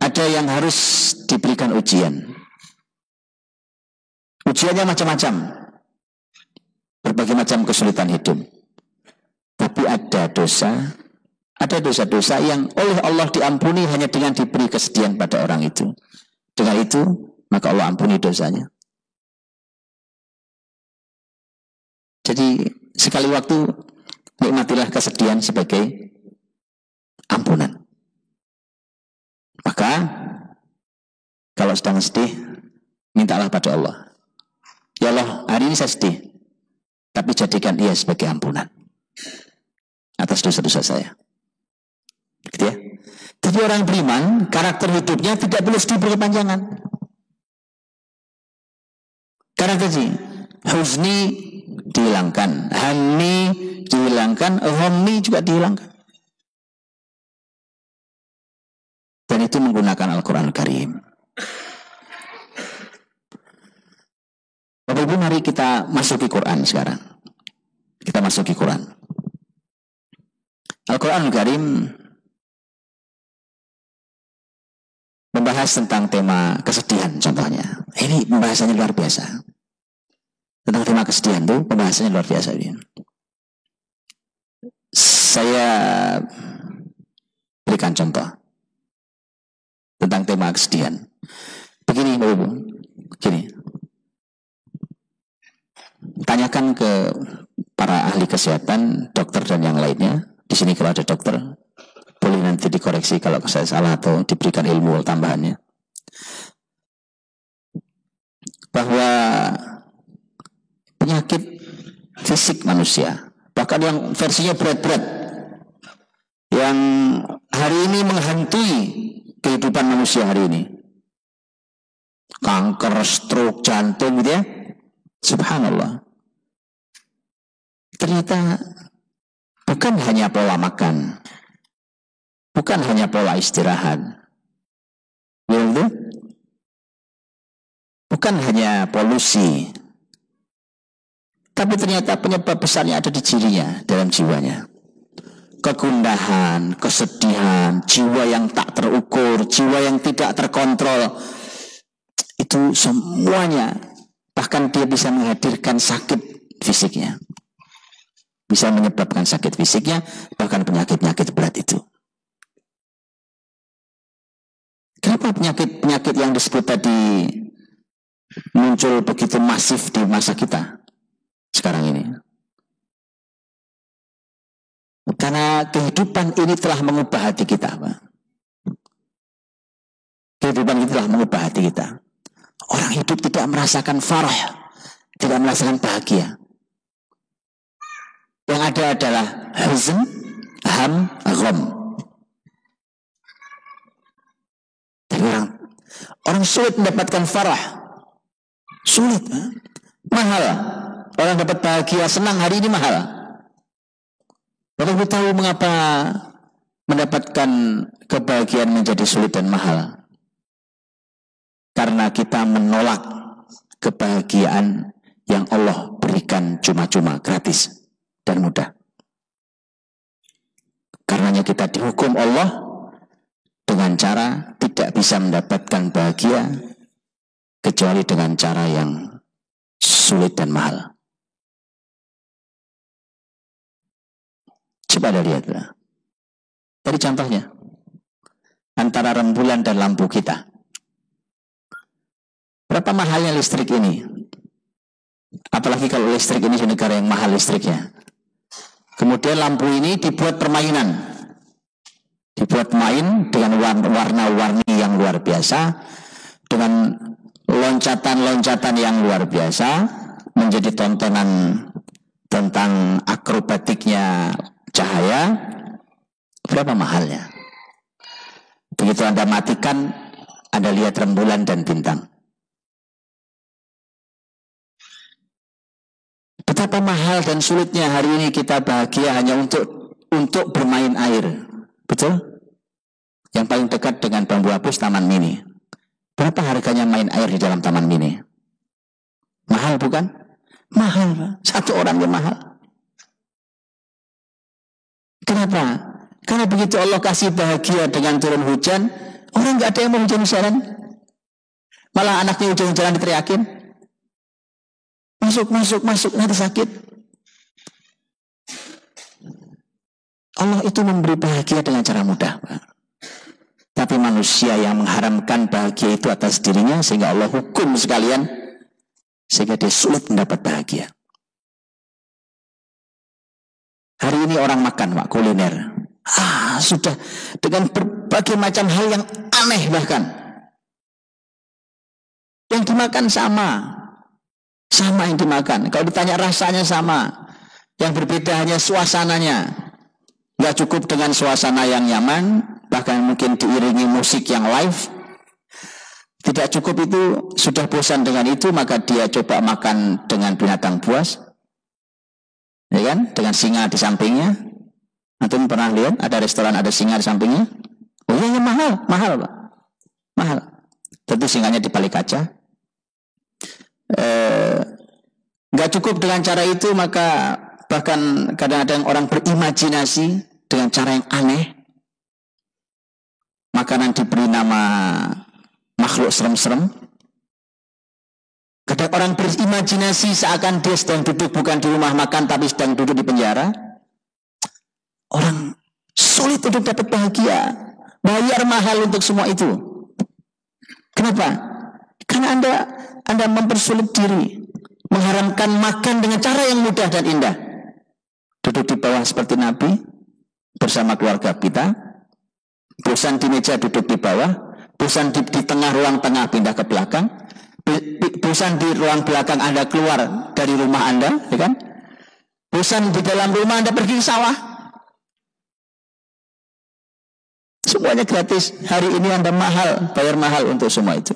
ada yang harus diberikan ujian. Ujiannya macam-macam. Berbagai macam kesulitan hidup. Tapi ada dosa-dosa yang oleh Allah diampuni hanya dengan diberi kesedihan pada orang itu. Dengan itu, maka Allah ampuni dosanya. Jadi, sekali waktu, nikmatilah kesedihan sebagai ampunan. Maka, kalau sedang sedih, mintalah pada Allah. Ya Allah, hari ini saya sedih, tapi jadikan dia sebagai ampunan atas dosa-dosa saya. Gitu ya. Jadi orang beriman, karakter hidupnya tidak boleh sedih berkepanjangan. Karena tadi, huzni dihilangkan, hani dihilangkan, ghammi juga dihilangkan. Dan itu menggunakan Al-Quran Al-Karim. Bapak Ibu, mari kita masuki Quran sekarang. Kita masuki Quran. Al-Quran Al-Karim membahas tentang tema kesedihan contohnya. Ini pembahasannya luar biasa. Tentang tema kesedihan itu pembahasannya luar biasa. Saya berikan contoh tentang tema kesedihan. Begini Bapak Ibu, begini. Tanyakan ke para ahli kesehatan, dokter dan yang lainnya. Di sini kalau ada dokter, boleh nanti dikoreksi kalau saya salah atau diberikan ilmu tambahannya. Bahwa penyakit fisik manusia, bahkan yang versinya berat-berat, yang hari ini menghantui kehidupan manusia hari ini, kanker, stroke, jantung gitu ya, subhanallah. Ternyata bukan hanya pola makan, bukan hanya pola istirahat, bukan hanya polusi, tapi ternyata penyebab besarnya ada di dirinya, dalam jiwanya. Kegundahan, kesedihan, jiwa yang tak terukur, jiwa yang tidak terkontrol, itu semuanya, bahkan dia bisa menghadirkan sakit fisiknya, bisa menyebabkan sakit fisiknya, bahkan penyakit-penyakit berat itu. Kenapa penyakit-penyakit yang disebut tadi muncul begitu masif di masa kita sekarang ini. Karena kehidupan ini telah mengubah hati kita, Pak. Kehidupan ini telah mengubah hati kita. Orang hidup tidak merasakan farah, tidak merasakan bahagia. Yang ada adalah huzn, ham, gham. Jadi orang sulit mendapatkan farah. Sulit, mahal. Orang dapat bahagia, senang hari ini mahal. Bapak Ibu tahu mengapa mendapatkan kebahagiaan menjadi sulit dan mahal? Karena kita menolak kebahagiaan yang Allah berikan cuma-cuma, gratis dan mudah. Karenanya kita dihukum Allah dengan cara tidak bisa mendapatkan bahagia kecuali dengan cara yang sulit dan mahal. Coba Anda lihatlah. Tadi contohnya antara rembulan dan lampu kita. Berapa mahalnya listrik ini? Apalagi kalau listrik ini di negara yang mahal listriknya. Kemudian lampu ini dibuat permainan. Dibuat main dengan warna-warni yang luar biasa, dengan loncatan-loncatan yang luar biasa, menjadi tontonan tentang akrobatiknya cahaya. Berapa mahalnya? Begitu Anda matikan, Anda lihat rembulan dan bintang. Betapa mahal dan sulitnya hari ini kita bahagia hanya untuk bermain air. Betul? Yang paling dekat dengan Bambu Apus Taman Mini. Berapa harganya main air di dalam Taman Mini? Mahal bukan? Mahal, Pak. Satu orangnya mahal. Kenapa? Karena begitu Allah kasih bahagia dengan turun hujan, orang nggak ada yang mau hujan-hujanan. Malah anaknya hujan-hujanan diteriakin. Masuk, nanti sakit. Allah itu memberi bahagia dengan cara mudah, Pak. Tapi manusia yang mengharamkan bahagia itu atas dirinya, sehingga Allah hukum sekalian, sehingga dia sulit mendapat bahagia. Hari ini orang makan, Pak, kuliner. Sudah dengan berbagai macam hal yang aneh bahkan. Yang dimakan sama yang dimakan. Kalau ditanya rasanya sama. Yang berbeda hanya suasananya. Nggak cukup dengan suasana yang nyaman, bahkan mungkin diiringi musik yang live. Tidak cukup itu, sudah bosan dengan itu, maka dia coba makan dengan binatang buas. Ya kan? Dengan singa di sampingnya. Antum pernah lihat ada restoran ada singa di sampingnya? Oh iya, mahal Pak. Mahal. Tentu singanya di balik kaca. Nggak cukup dengan cara itu, maka bahkan kadang-kadang orang berimajinasi dengan cara yang aneh. Makanan diberi nama makhluk serem-serem. Kadang orang berimajinasi seakan dia sedang duduk bukan di rumah makan, tapi sedang duduk di penjara. Orang sulit untuk dapat bahagia. Bayar mahal untuk semua itu. Kenapa? Karena Anda mempersulit diri. Mengharamkan makan dengan cara yang mudah dan indah. Duduk di bawah seperti Nabi bersama keluarga kita. Bosan di meja duduk di bawah. Bosan di tengah ruang tengah pindah ke belakang. Bosan di ruang belakang Anda keluar dari rumah Anda, ya kan? Bosan di dalam rumah Anda pergi ke sawah. Semuanya gratis. Hari ini Anda bayar mahal untuk semua itu.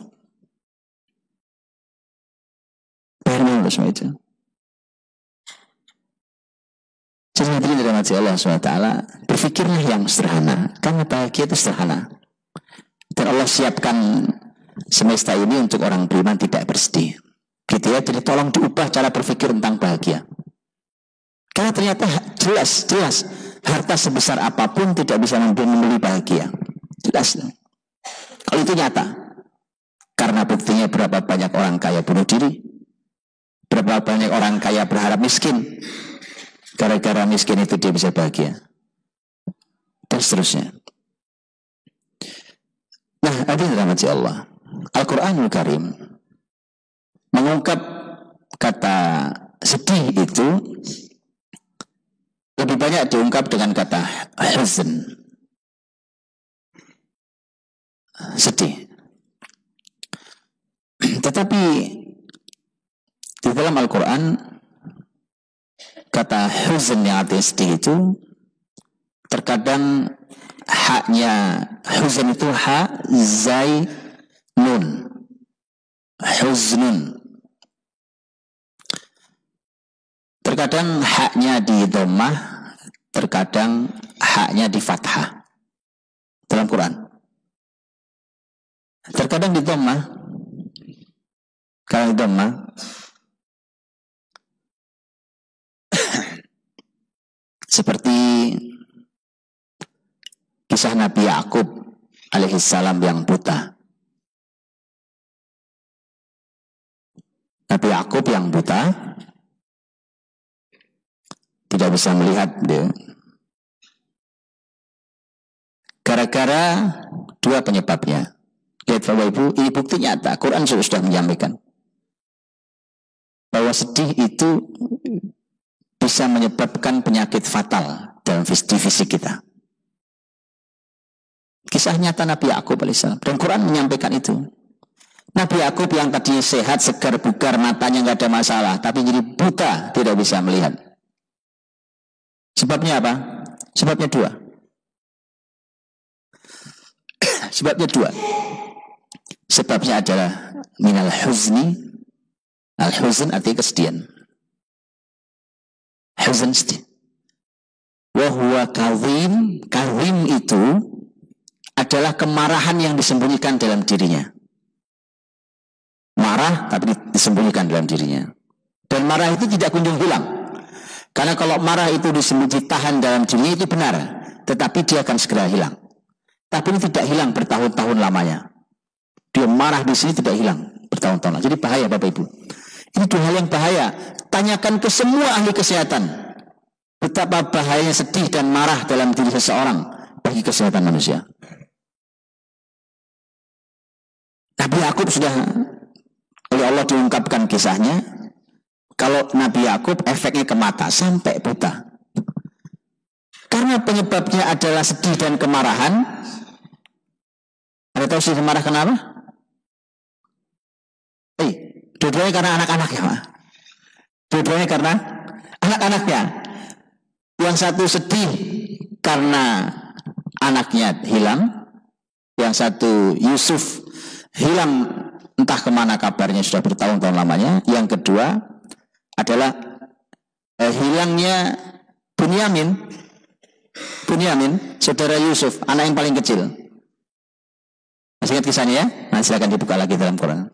Bayar mahal untuk semua itu. Jadi hadirin dirahmati Allah SWT, berpikirlah yang sederhana. Karena bahagia itu sederhana. Dan Allah siapkan semesta ini untuk orang beriman tidak bersedih. Gitu ya, jadi tolong diubah cara berpikir tentang bahagia. Karena ternyata jelas harta sebesar apapun tidak bisa membeli bahagia. Jelas. Kalau itu nyata. Karena buktinya berapa banyak orang kaya bunuh diri. Berapa banyak orang kaya berharap miskin. Gara-gara miskin itu dia bisa bahagia. Dan seterusnya. Nah, hadirin rahmati Allah. Al-Quranul Karim mengungkap kata sedih itu lebih banyak diungkap dengan kata huzn, sedih. Tetapi di dalam Al-Quran kata huzn yang artinya sedih itu terkadang haknya huzn itu ha zai nun, huznun. Terkadang haknya di dhammah, terkadang haknya di fathah dalam Quran. Terkadang di dhammah, kalau di dhammah seperti kisah Nabi Yakub alaihissalam yang buta. Nabi Yakub yang buta tidak bisa melihat dia. Gara-gara dua penyebabnya. Lihat Bapak Ibu, ini bukti nyata. Quran sudah menyampaikan bahwa sedih itu bisa menyebabkan penyakit fatal dalam divisi kita. Kisah nyata Nabi Yakub alaihissalam, dan Quran menyampaikan itu. Nabi Yakub yang tadi sehat, segar, bugar, matanya nggak ada masalah, tapi jadi buta, tidak bisa melihat. Sebabnya apa? Sebabnya dua. Sebabnya dua. Sebabnya adalah minal huzni. Al-huzn artinya kesedihan. Huzn sedih. Wa huwa kadhim. Kadhim itu adalah kemarahan yang disembunyikan dalam dirinya. Marah tapi disembunyikan dalam dirinya. Dan marah itu tidak kunjung hilang. Karena kalau marah itu ditahan dalam dirinya itu benar. Tetapi dia akan segera hilang. Tapi ini tidak hilang bertahun-tahun lamanya. Dia marah di sini tidak hilang bertahun-tahun. Jadi bahaya Bapak Ibu. Ini dua hal yang bahaya. Tanyakan ke semua ahli kesehatan. Betapa bahayanya sedih dan marah dalam diri seseorang bagi kesehatan manusia. Nabi Yakub sudah oleh Allah diungkapkan kisahnya. Kalau Nabi Yakub efeknya ke mata sampai buta. Karena penyebabnya adalah sedih dan kemarahan. Ada tahu sedih marah kenapa? Dua-duanya karena anak-anaknya, Pak. Dua-duanya karena anak-anaknya. Yang satu sedih karena anaknya hilang. Yang satu Yusuf hilang, entah kemana kabarnya, sudah bertahun-tahun lamanya. Yang kedua adalah hilangnya Bunyamin, saudara Yusuf, anak yang paling kecil. Masih ingat kisahnya ya? Nah, silakan dibuka lagi dalam Quran.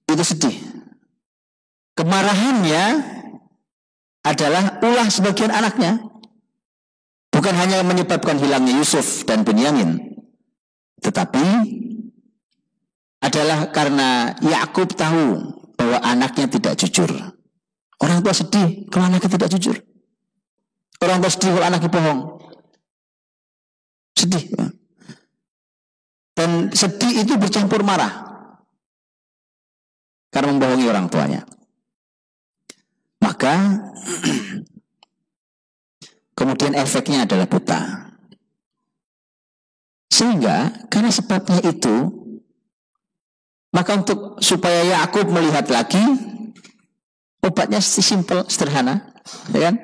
Itu sedih. Kemarahannya adalah ulah sebagian anaknya. Bukan hanya menyebabkan hilangnya Yusuf dan Bunyamin, tetapi adalah karena Yakub tahu bahwa anaknya tidak jujur. Orang tua sedih kalau anaknya tidak jujur. Orang tua sedih kalau anaknya bohong. Sedih. Dan sedih itu bercampur marah. Karena membohongi orang tuanya. Maka kemudian efeknya adalah buta. Sehingga karena sebabnya itu, maka untuk supaya Yakub melihat lagi, obatnya simpel, sederhana, ya kan?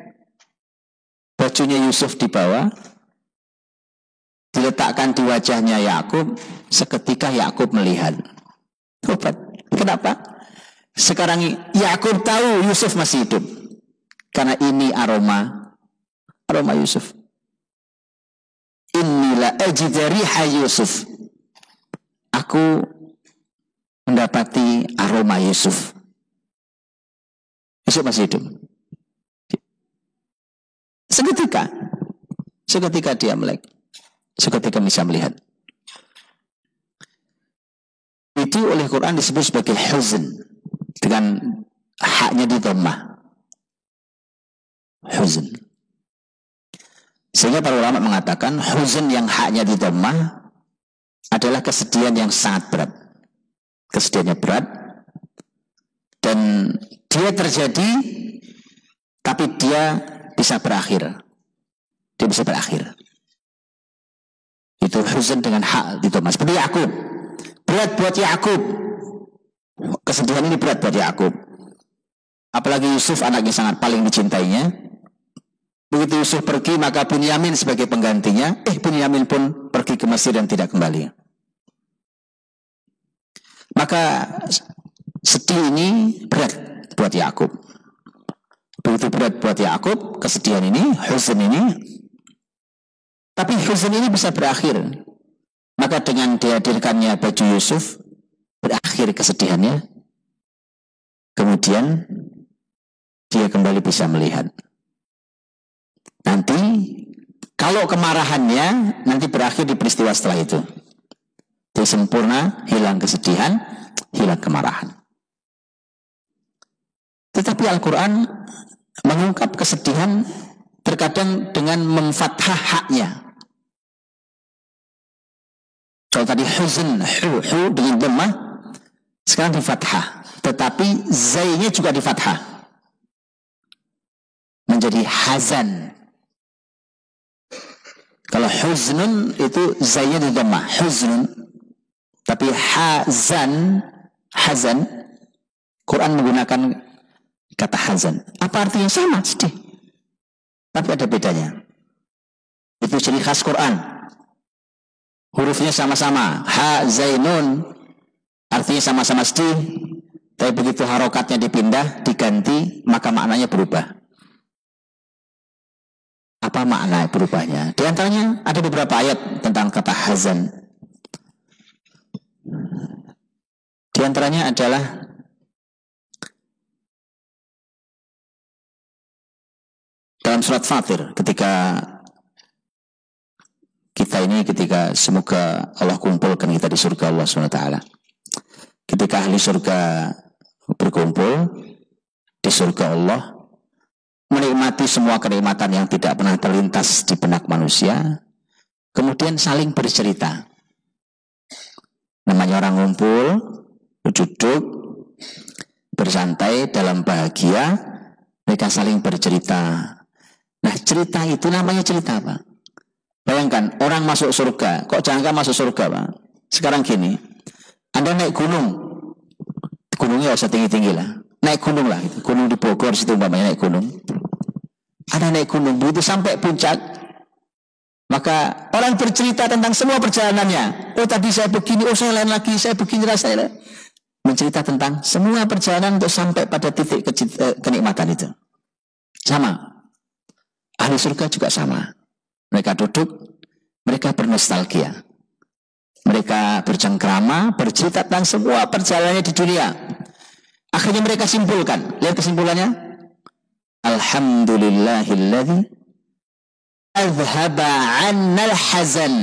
Bajunya Yusuf dibawa, diletakkan di wajahnya Yakub, seketika Yakub melihat. Obat. Kenapa? Sekarang Yakub tahu Yusuf masih hidup. Karena ini aroma Yusuf. Inilah riha Yusuf. Aku mendapati aroma Yusuf. Yusuf masih hidup. Seketika dia melek. Seketika bisa melihat. Itu oleh Quran disebut sebagai huzn. Dengan haknya di dhammah. Huzn. Sehingga para ulama mengatakan huzn yang haknya di dhammah adalah kesedihan yang sangat berat. kesedihannya berat, dan dia terjadi, tapi dia bisa berakhir. Dia bisa berakhir. Itu huzn dengan hak itu mas. Seperti Yakub. Berat buat Yakub. Kesedihan ini berat buat Yakub. Apalagi Yusuf anaknya sangat paling dicintainya. Begitu Yusuf pergi, maka Bunyamin sebagai penggantinya. Bunyamin pun pergi ke Mesir dan tidak kembali. Maka sedih ini berat buat Yakub. Begitu berat buat Yakub, kesedihan ini, huzn ini. Tapi huzn ini bisa berakhir. Maka dengan dihadirkannya baju Yusuf, berakhir kesedihannya. Kemudian dia kembali bisa melihat. Nanti kalau kemarahannya nanti berakhir di peristiwa setelah itu. Dia sempurna, hilang kesedihan, hilang kemarahan. Tetapi Al-Quran mengungkap kesedihan terkadang dengan memfathah haknya. Kalau tadi huzn, hu dengan dhammah, sekarang di fathah. Tetapi zainya juga di fathah. Menjadi hazan. Kalau huznun itu zainya di dhammah, huznun. Tapi hazan, Quran menggunakan kata hazan. Apa artinya? Sama, sedih. Tapi ada bedanya. Itu ciri khas Quran. Hurufnya sama-sama, ha, zainun, artinya sama-sama sedih, tapi begitu harokatnya dipindah, diganti, maka maknanya berubah. Apa makna berubahnya? Di antaranya ada beberapa ayat tentang kata hazan. Di antaranya adalah dalam surat Fatir, ketika semoga Allah kumpulkan kita di surga Allah SWT. Ketika ahli surga berkumpul di surga Allah, menikmati semua kenikmatan yang tidak pernah terlintas di benak manusia, kemudian saling bercerita. Namanya orang ngumpul, duduk, bersantai dalam bahagia, mereka saling bercerita. Nah, cerita itu namanya cerita, Pak. Bayangkan, orang masuk surga. Kok jangan masuk surga, Pak? Sekarang gini, Anda naik gunung. Gunungnya usah tinggi-tinggi lah. Naik gunung lah. Gunung di Bogor, situ umpamanya naik gunung. Anda naik gunung, begitu sampai puncak, maka orang bercerita tentang semua perjalanannya. Oh, tadi saya begini, oh saya lain lagi, saya begini, rasanya. Mencerita tentang semua perjalanan untuk sampai pada titik kenikmatan itu. Sama. Ahli surga juga sama. Mereka duduk, mereka bernostalgia. Mereka bercengkrama, bercerita tentang semua perjalanannya di dunia. Akhirnya mereka simpulkan. Lihat kesimpulannya. Alhamdulillahilladzi azhaba 'annal hazan.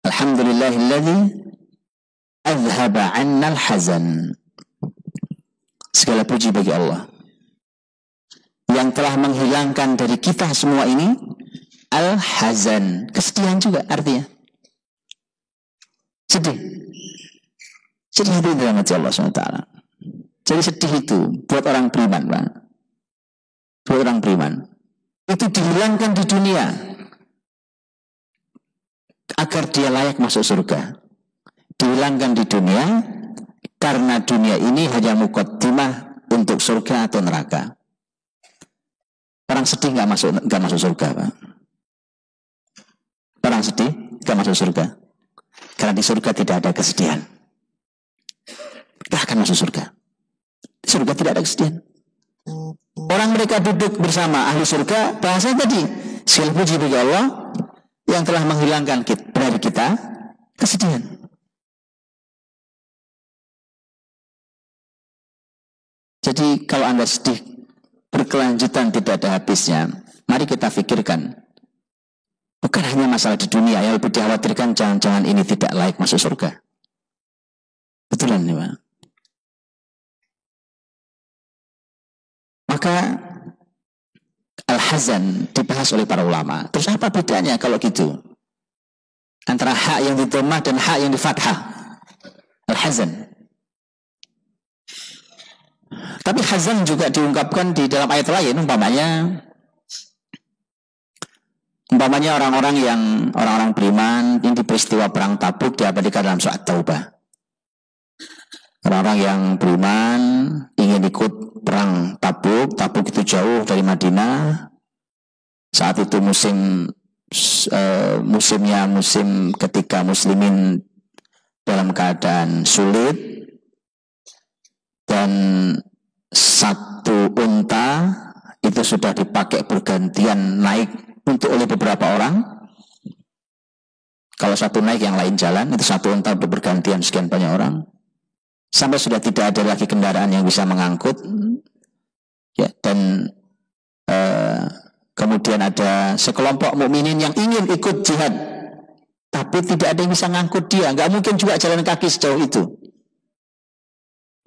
Alhamdulillahilladzi azhaba 'annal hazan. Segala puji bagi Allah yang telah menghilangkan dari kita semua ini al-hazan, kesedihan juga artinya. Sedih itu dalam hati Allah SWT. Jadi sedih itu buat orang beriman, Pak. Buat orang beriman itu dihilangkan di dunia agar dia layak masuk surga. Dihilangkan di dunia karena dunia ini hanya muqaddimah untuk surga atau neraka. Orang sedih nggak masuk surga, Pak. Orang sedih nggak masuk surga. Karena di surga tidak ada kesedihan. Nggak akan masuk surga. Di surga tidak ada kesedihan. Orang mereka duduk bersama ahli surga, bahasa tadi, segala puji bagi Allah yang telah menghilangkan dari kita kesedihan. Jadi kalau Anda sedih berkelanjutan tidak ada habisnya, mari kita pikirkan, bukan hanya masalah di dunia, yang lebih dikhawatirkan jangan-jangan ini tidak layak masuk surga. Betulan nih, Pak. Maka al-hazan dibahas oleh para ulama. Terus apa bedanya kalau gitu antara hak yang di dhammah dan hak yang di fathah? Al-hazan. Tapi hazan juga diungkapkan di dalam ayat lain, umpamanya orang-orang beriman ini di peristiwa perang Tabuk diabadikan dalam surat Taubah. Orang-orang yang beriman ingin ikut perang Tabuk. Tabuk itu jauh dari Madinah. Saat itu musim ketika muslimin dalam keadaan sulit, dan satu unta itu sudah dipakai bergantian naik oleh beberapa orang. Kalau satu naik yang lain jalan, itu satu unta untuk bergantian sekian banyak orang, sampai sudah tidak ada lagi kendaraan yang bisa mengangkut, ya. Dan kemudian ada sekelompok mukminin yang ingin ikut jihad, tapi tidak ada yang bisa ngangkut dia, nggak mungkin juga jalan kaki sejauh itu.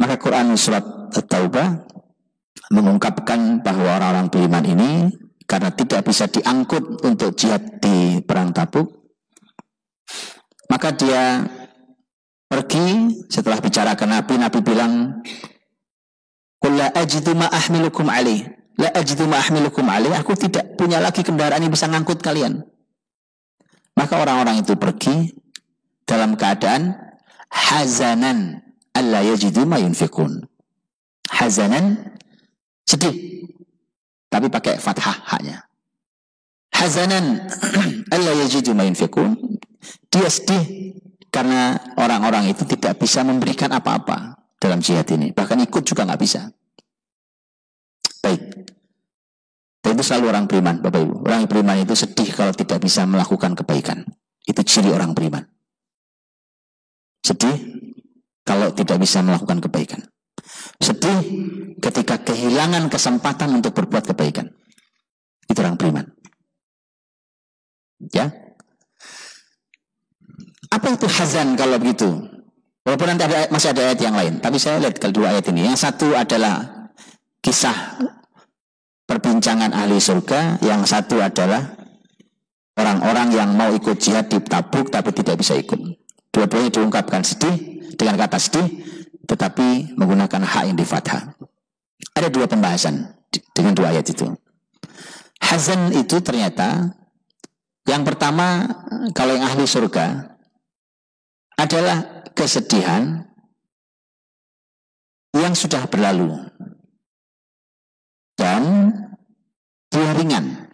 Maka Quran surat At-Taubah mengungkapkan bahwa orang-orang beriman ini karena tidak bisa diangkut untuk jihad di perang Tabuk, maka dia pergi. Setelah bicara ke Nabi bilang, "Qul la ajidu ma ahmilukum alaih." La ajidu ma ahmilukum alaih, aku tidak punya lagi kendaraan yang bisa ngangkut kalian. Maka orang-orang itu pergi dalam keadaan hazanan alla yajidu ma yunfikun. Hazanan, sedih, tapi pakai fathah haknya. Hazanan alla yajidu ma yunfikun. Dia sedih karena orang-orang itu tidak bisa memberikan apa-apa dalam jihad ini. Bahkan ikut juga nggak bisa. Baik. Dan itu selalu orang beriman, Bapak Ibu. Orang beriman itu sedih kalau tidak bisa melakukan kebaikan. Itu ciri orang beriman. Sedih kalau tidak bisa melakukan kebaikan. Sedih ketika kehilangan kesempatan untuk berbuat kebaikan. Itu orang beriman. Ya. Apa itu hazan kalau begitu? Walaupun nanti masih ada ayat yang lain, tapi saya lihat kalau dua ayat ini. Yang satu adalah kisah perbincangan ahli surga, yang satu adalah orang-orang yang mau ikut jihad di Tabuk tapi tidak bisa ikut. Dua-duanya diungkapkan sedih dengan kata sedih, tetapi menggunakan hak yang di fathah. Ada dua pembahasan dengan dua ayat itu. Hazan itu ternyata yang pertama, kalau yang ahli surga adalah kesedihan yang sudah berlalu dan dia ringan,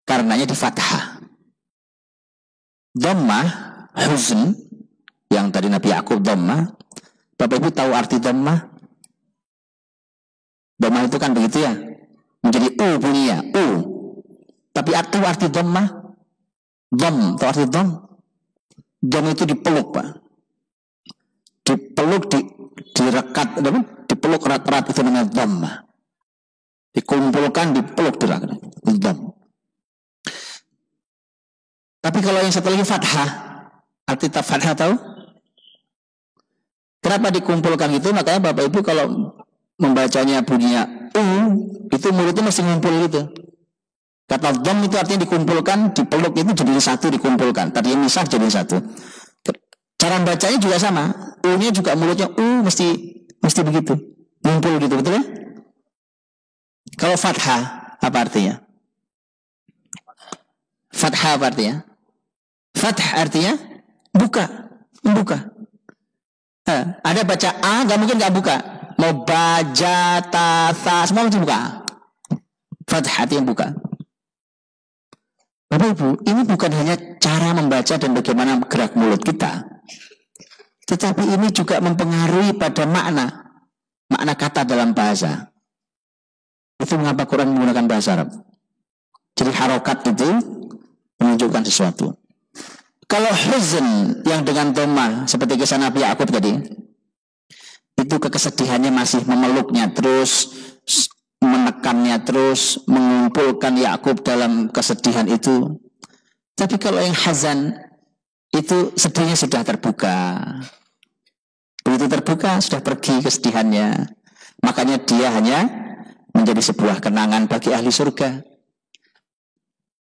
karenanya di fathah. Dhammah, huzn, yang tadi Nabi Yakub dhammah. Bapak Ibu tahu arti dhammah? Dhammah itu kan begitu ya, menjadi u bunyinya, u. Tapi tahu arti dhammah? Dhamm, tahu arti dhamm? Dhamm itu dipeluk, Pak. Dipeluk, direkat, dipeluk erat-erat, itu namanya dhammah. Dikumpulkan, dipeluk, direkat. Dhamm. Tapi kalau yang satu lagi fathah, arti fathah tahu? Kenapa dikumpulkan itu? Makanya Bapak Ibu kalau membacanya bunyinya itu mulutnya masih ngumpul gitu. Kata dhamm itu artinya dikumpulkan, dipeluk itu jadi satu, dikumpulkan. Tadi yang misah jadi satu. Cara bacanya juga sama. U-nya juga mulutnya mesti begitu. Ngumpul gitu, betul ya? Kalau fathah apa artinya? Fathah apa artinya? Fathah artinya buka, membuka. Ada baca A, nggak mungkin nggak buka. Mau baca, tata, semua mesti buka. Fathah artinya buka. Bapak Ibu, ini bukan hanya cara membaca dan bagaimana gerak mulut kita, tetapi ini juga mempengaruhi pada makna kata dalam bahasa. Itu mengapa Quran menggunakan bahasa Arab. Jadi harokat itu menunjukkan sesuatu. Kalau huzn yang dengan dhammah seperti kisah Nabi Yakub tadi, itu kesedihannya masih memeluknya terus, menekannya terus, mengumpulkan Yakub dalam kesedihan itu. Tapi kalau yang hazan itu sedihnya sudah terbuka. Begitu terbuka sudah pergi kesedihannya. Makanya dia hanya menjadi sebuah kenangan bagi ahli surga.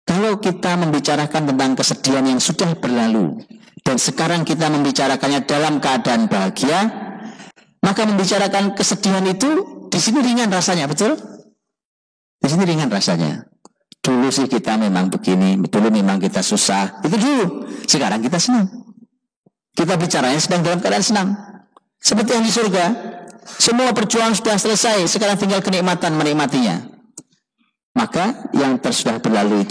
Kalau kita membicarakan tentang kesedihan yang sudah berlalu, Dan sekarang kita membicarakannya dalam keadaan bahagia, maka membicarakan kesedihan itu di sini ringan rasanya, betul? Di sini ringan rasanya. Dulu sih kita memang begini, dulu memang kita susah, itu dulu. Sekarang kita senang. Kita bicaranya sedang dalam keadaan senang. Seperti yang di surga, semua perjuangan sudah selesai, sekarang tinggal kenikmatan menikmatinya. Maka yang sudah berlalu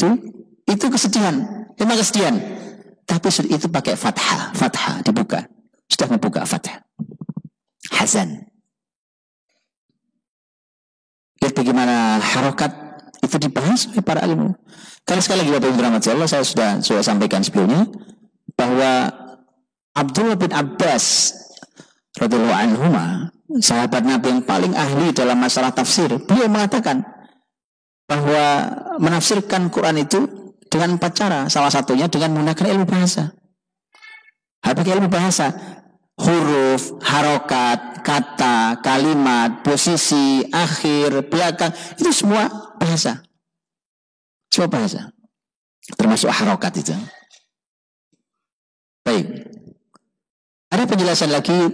itu kesedihan, memang kesedihan. Tapi itu pakai fathah dibuka, sudah membuka fathah. Hazan. Lihat bagaimana harokat itu dibahas oleh para ilmu. Karena sekali lagi Bapak Ibu rahmati Allah, saya sudah sampaikan sebelumnya bahwa Abdullah bin Abbas radhiyallahu anhuma, sahabat Nabi yang paling ahli dalam masalah tafsir, beliau mengatakan bahwa menafsirkan Quran itu dengan 4 cara. Salah satunya dengan menggunakan ilmu bahasa. Pakai ilmu bahasa, huruf, harokat, kata, kalimat, posisi, akhir, belakang, itu semua bahasa. Semua bahasa. Termasuk harokat itu. Baik. Ada penjelasan lagi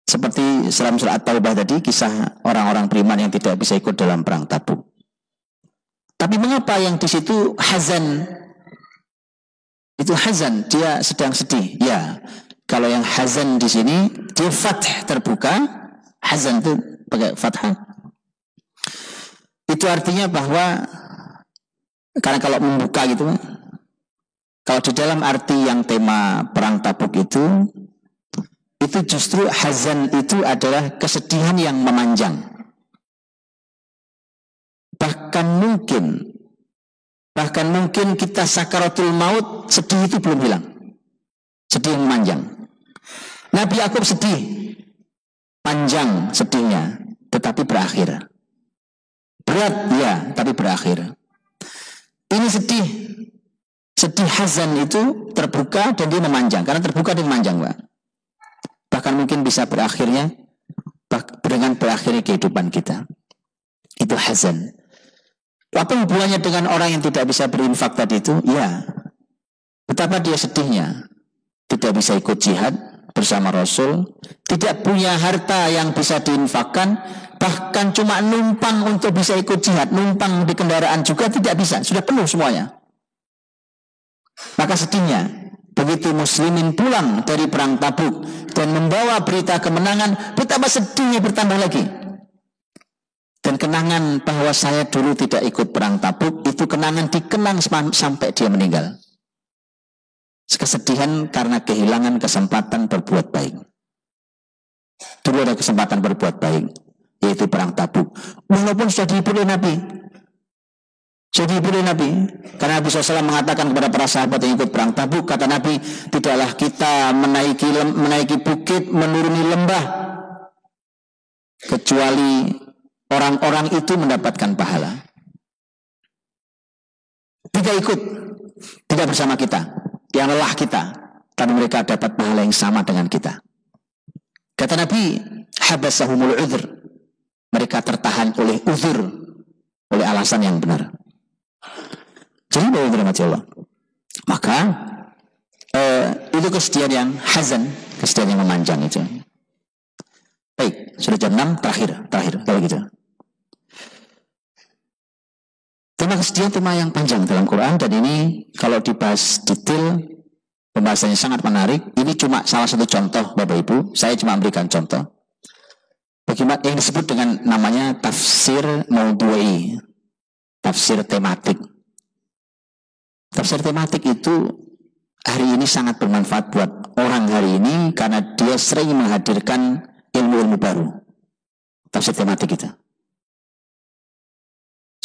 seperti dalam surat At-Taubah tadi, kisah orang-orang beriman yang tidak bisa ikut dalam perang Tabuk. Tapi mengapa yang di situ hazan? Itu hazan, dia sedang sedih. Ya, kalau yang hazan di sini dia fathah terbuka, hazan itu pakai fathah. Itu artinya bahwa karena kalau membuka gitu, kalau di dalam arti yang tema perang Tabuk itu justru hazan itu adalah kesedihan yang memanjang. Bahkan mungkin kita sakaratul maut, sedih itu belum hilang. Sedih yang memanjang. Nabi Yakub sedih, panjang sedihnya, tetapi berakhir. Berat ya, tapi berakhir. Ini sedih hazan itu terbuka dan dia memanjang. Karena terbuka dan memanjang, Pak. Bahkan mungkin bisa berakhirnya dengan berakhirnya kehidupan kita. Itu hazan. Apa hubungannya dengan orang yang tidak bisa berinfak tadi itu? Ya, betapa dia sedihnya. Tidak bisa ikut jihad bersama Rasul, tidak punya harta yang bisa diinfakkan, bahkan cuma numpang untuk bisa ikut jihad, numpang di kendaraan juga tidak bisa, sudah penuh semuanya. Maka sedihnya, begitu muslimin pulang dari perang Tabuk dan membawa berita kemenangan, betapa sedihnya bertambah lagi. Dan kenangan bahwa saya dulu tidak ikut perang Tabuk, itu kenangan dikenang sampai dia meninggal. Kesedihan karena kehilangan kesempatan berbuat baik. Dulu ada kesempatan berbuat baik, yaitu perang Tabuk. Walaupun sudah dihibur oleh Nabi. Karena Nabi SAW mengatakan kepada para sahabat yang ikut perang Tabuk, kata Nabi, tidaklah kita menaiki bukit, menuruni lembah, kecuali orang-orang itu mendapatkan pahala. Tidak ikut, tidak bersama kita, yang lelah kita, tapi mereka dapat pahala yang sama dengan kita. Kata Nabi, habasahumul udhr, mereka tertahan oleh uzur, oleh alasan yang benar. Jadi Allah, maka itu kesedihan yang hazan, kesedihan yang memanjang itu. Baik, sudah jam 6, terakhir kalau gitu. Tema kesedihan tema yang panjang dalam Quran, dan ini kalau dibahas detail pembahasannya sangat menarik. Ini cuma salah satu contoh Bapak Ibu, saya cuma memberikan contoh. Bagaimana yang disebut dengan namanya tafsir maudhu'i, tafsir tematik. Tafsir tematik itu hari ini sangat bermanfaat buat orang hari ini karena dia sering menghadirkan ilmu-ilmu baru. Tafsir tematik itu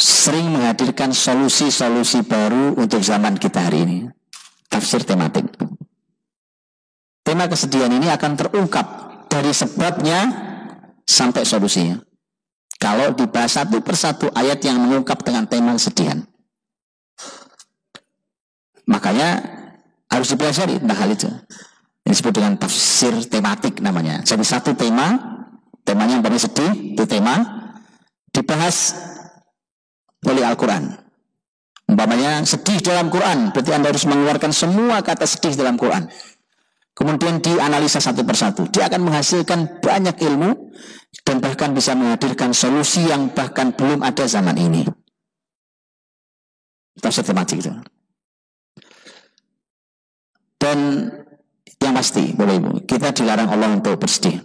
sering menghadirkan solusi-solusi baru untuk zaman kita hari ini. Tafsir tematik. Tema kesedihan ini akan terungkap dari sebabnya sampai solusinya. Kalau dibahas satu persatu ayat yang mengungkap dengan tema kesedihan. Makanya harus dipelajari tentang hal itu. Ini disebut dengan tafsir tematik namanya. Jadi satu temanya yang paling sedih, itu tema dibahas oleh Al-Quran. Umpamanya sedih dalam Quran, berarti Anda harus mengeluarkan semua kata sedih dalam Quran. Kemudian dianalisa satu persatu. Dia akan menghasilkan banyak ilmu dan bahkan bisa menghadirkan solusi yang bahkan belum ada zaman ini. Tafsir tematik itu. Dan yang pasti, Bapak Ibu, kita dilarang Allah untuk bersedih.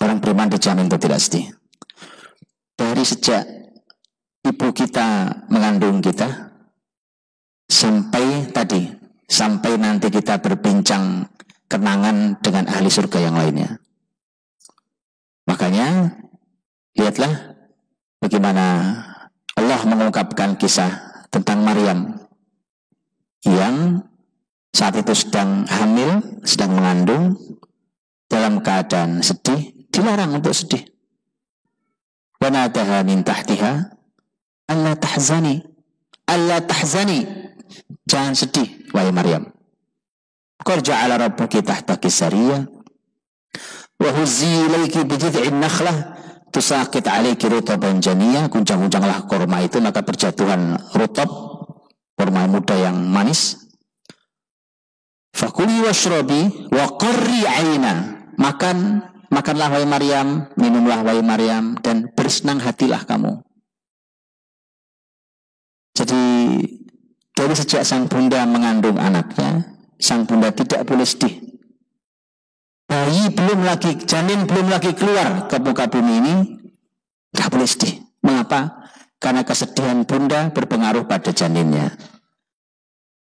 Orang beriman dijamin untuk tidak sedih. Dari sejak ibu kita mengandung kita, sampai nanti kita berbincang kenangan dengan ahli surga yang lainnya. Makanya, lihatlah bagaimana Allah mengungkapkan kisah tentang Maryam yang saat itu sedang hamil, sedang mengandung, dalam keadaan sedih, dilarang untuk sedih. Wa nadaha min tahtiha alla tahzani, jangan sedih, wahai Maryam. Qad ja'ala rabbuki tahtaki sariyah wa huzzi ilayki bi jid'in nakhlah tusaqit 'alayki rutaban janiyah. Guncang-guncanglah kurma itu, maka berjatuhan rutab, kurma muda yang manis. Fakuli washrabi wa qarri 'aina, makanlah wahai Maryam, minumlah wahai Maryam, dan bersenang hatilah kamu. Jadi dari sejak sang bunda mengandung anaknya, sang bunda tidak boleh sedih. Janin belum lagi keluar ke muka bumi ini, tidak boleh sedih. Mengapa? Karena kesedihan bunda berpengaruh pada janinnya.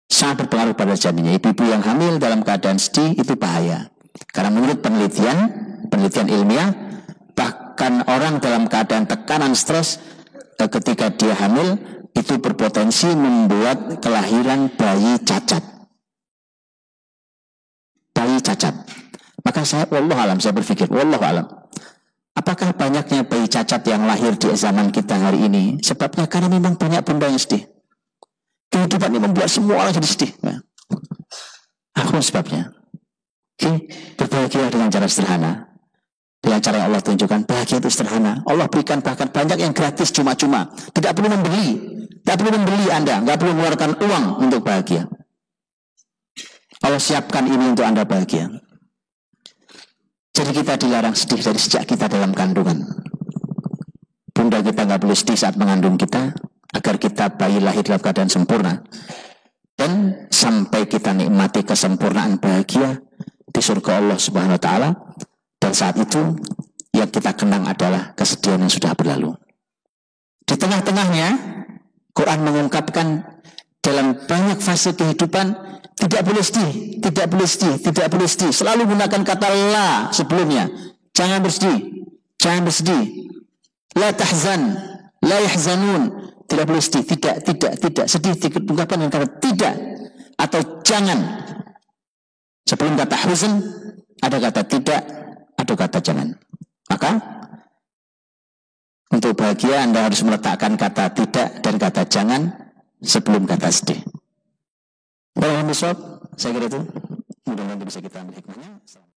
Sangat berpengaruh pada janinnya. Ibu-ibu yang hamil dalam keadaan sedih itu bahaya. Karena menurut penelitian ilmiah, bahkan orang dalam keadaan tekanan stres ketika dia hamil itu berpotensi membuat kelahiran bayi cacat. Maka saya berpikir, wallahu alam, apakah banyaknya bayi cacat yang lahir di zaman kita hari ini sebabnya karena memang banyak bunda yang sedih. Kehidupan ini membuat semua orang jadi sedih. Apa sebabnya? Berbahagia dengan cara sederhana. Dengan cara yang Allah tunjukkan, bahagia itu sederhana. Allah berikan bahkan banyak yang gratis, cuma-cuma. Tidak perlu membeli Anda, nggak perlu mengeluarkan uang untuk bahagia. Allah siapkan ini untuk Anda bahagia. Jadi kita dilarang sedih dari sejak kita dalam kandungan. Bunda kita nggak boleh sedih saat mengandung kita, agar kita bayi lahir dalam keadaan sempurna. Dan sampai kita nikmati kesempurnaan bahagia di surga Allah Subhanahu wa Ta'ala. Dan saat itu yang kita kenang adalah kesedihan yang sudah berlalu. Di tengah-tengahnya Quran mengungkapkan dalam banyak fase kehidupan tidak boleh sedih. Selalu gunakan kata la sebelumnya. Jangan bersedih. La tahzan, la yahzanun. Tidak boleh sedih. Tidak. Sedih diungkapkan dengan kata tidak atau jangan. Sebelum kata huzn ada kata tidak, ada kata jangan. Maka untuk bahagia Anda harus meletakkan kata tidak dan kata jangan sebelum kata sedih. Saya kira itu. Mudah-mudahan bisa kita ambil hikmahnya.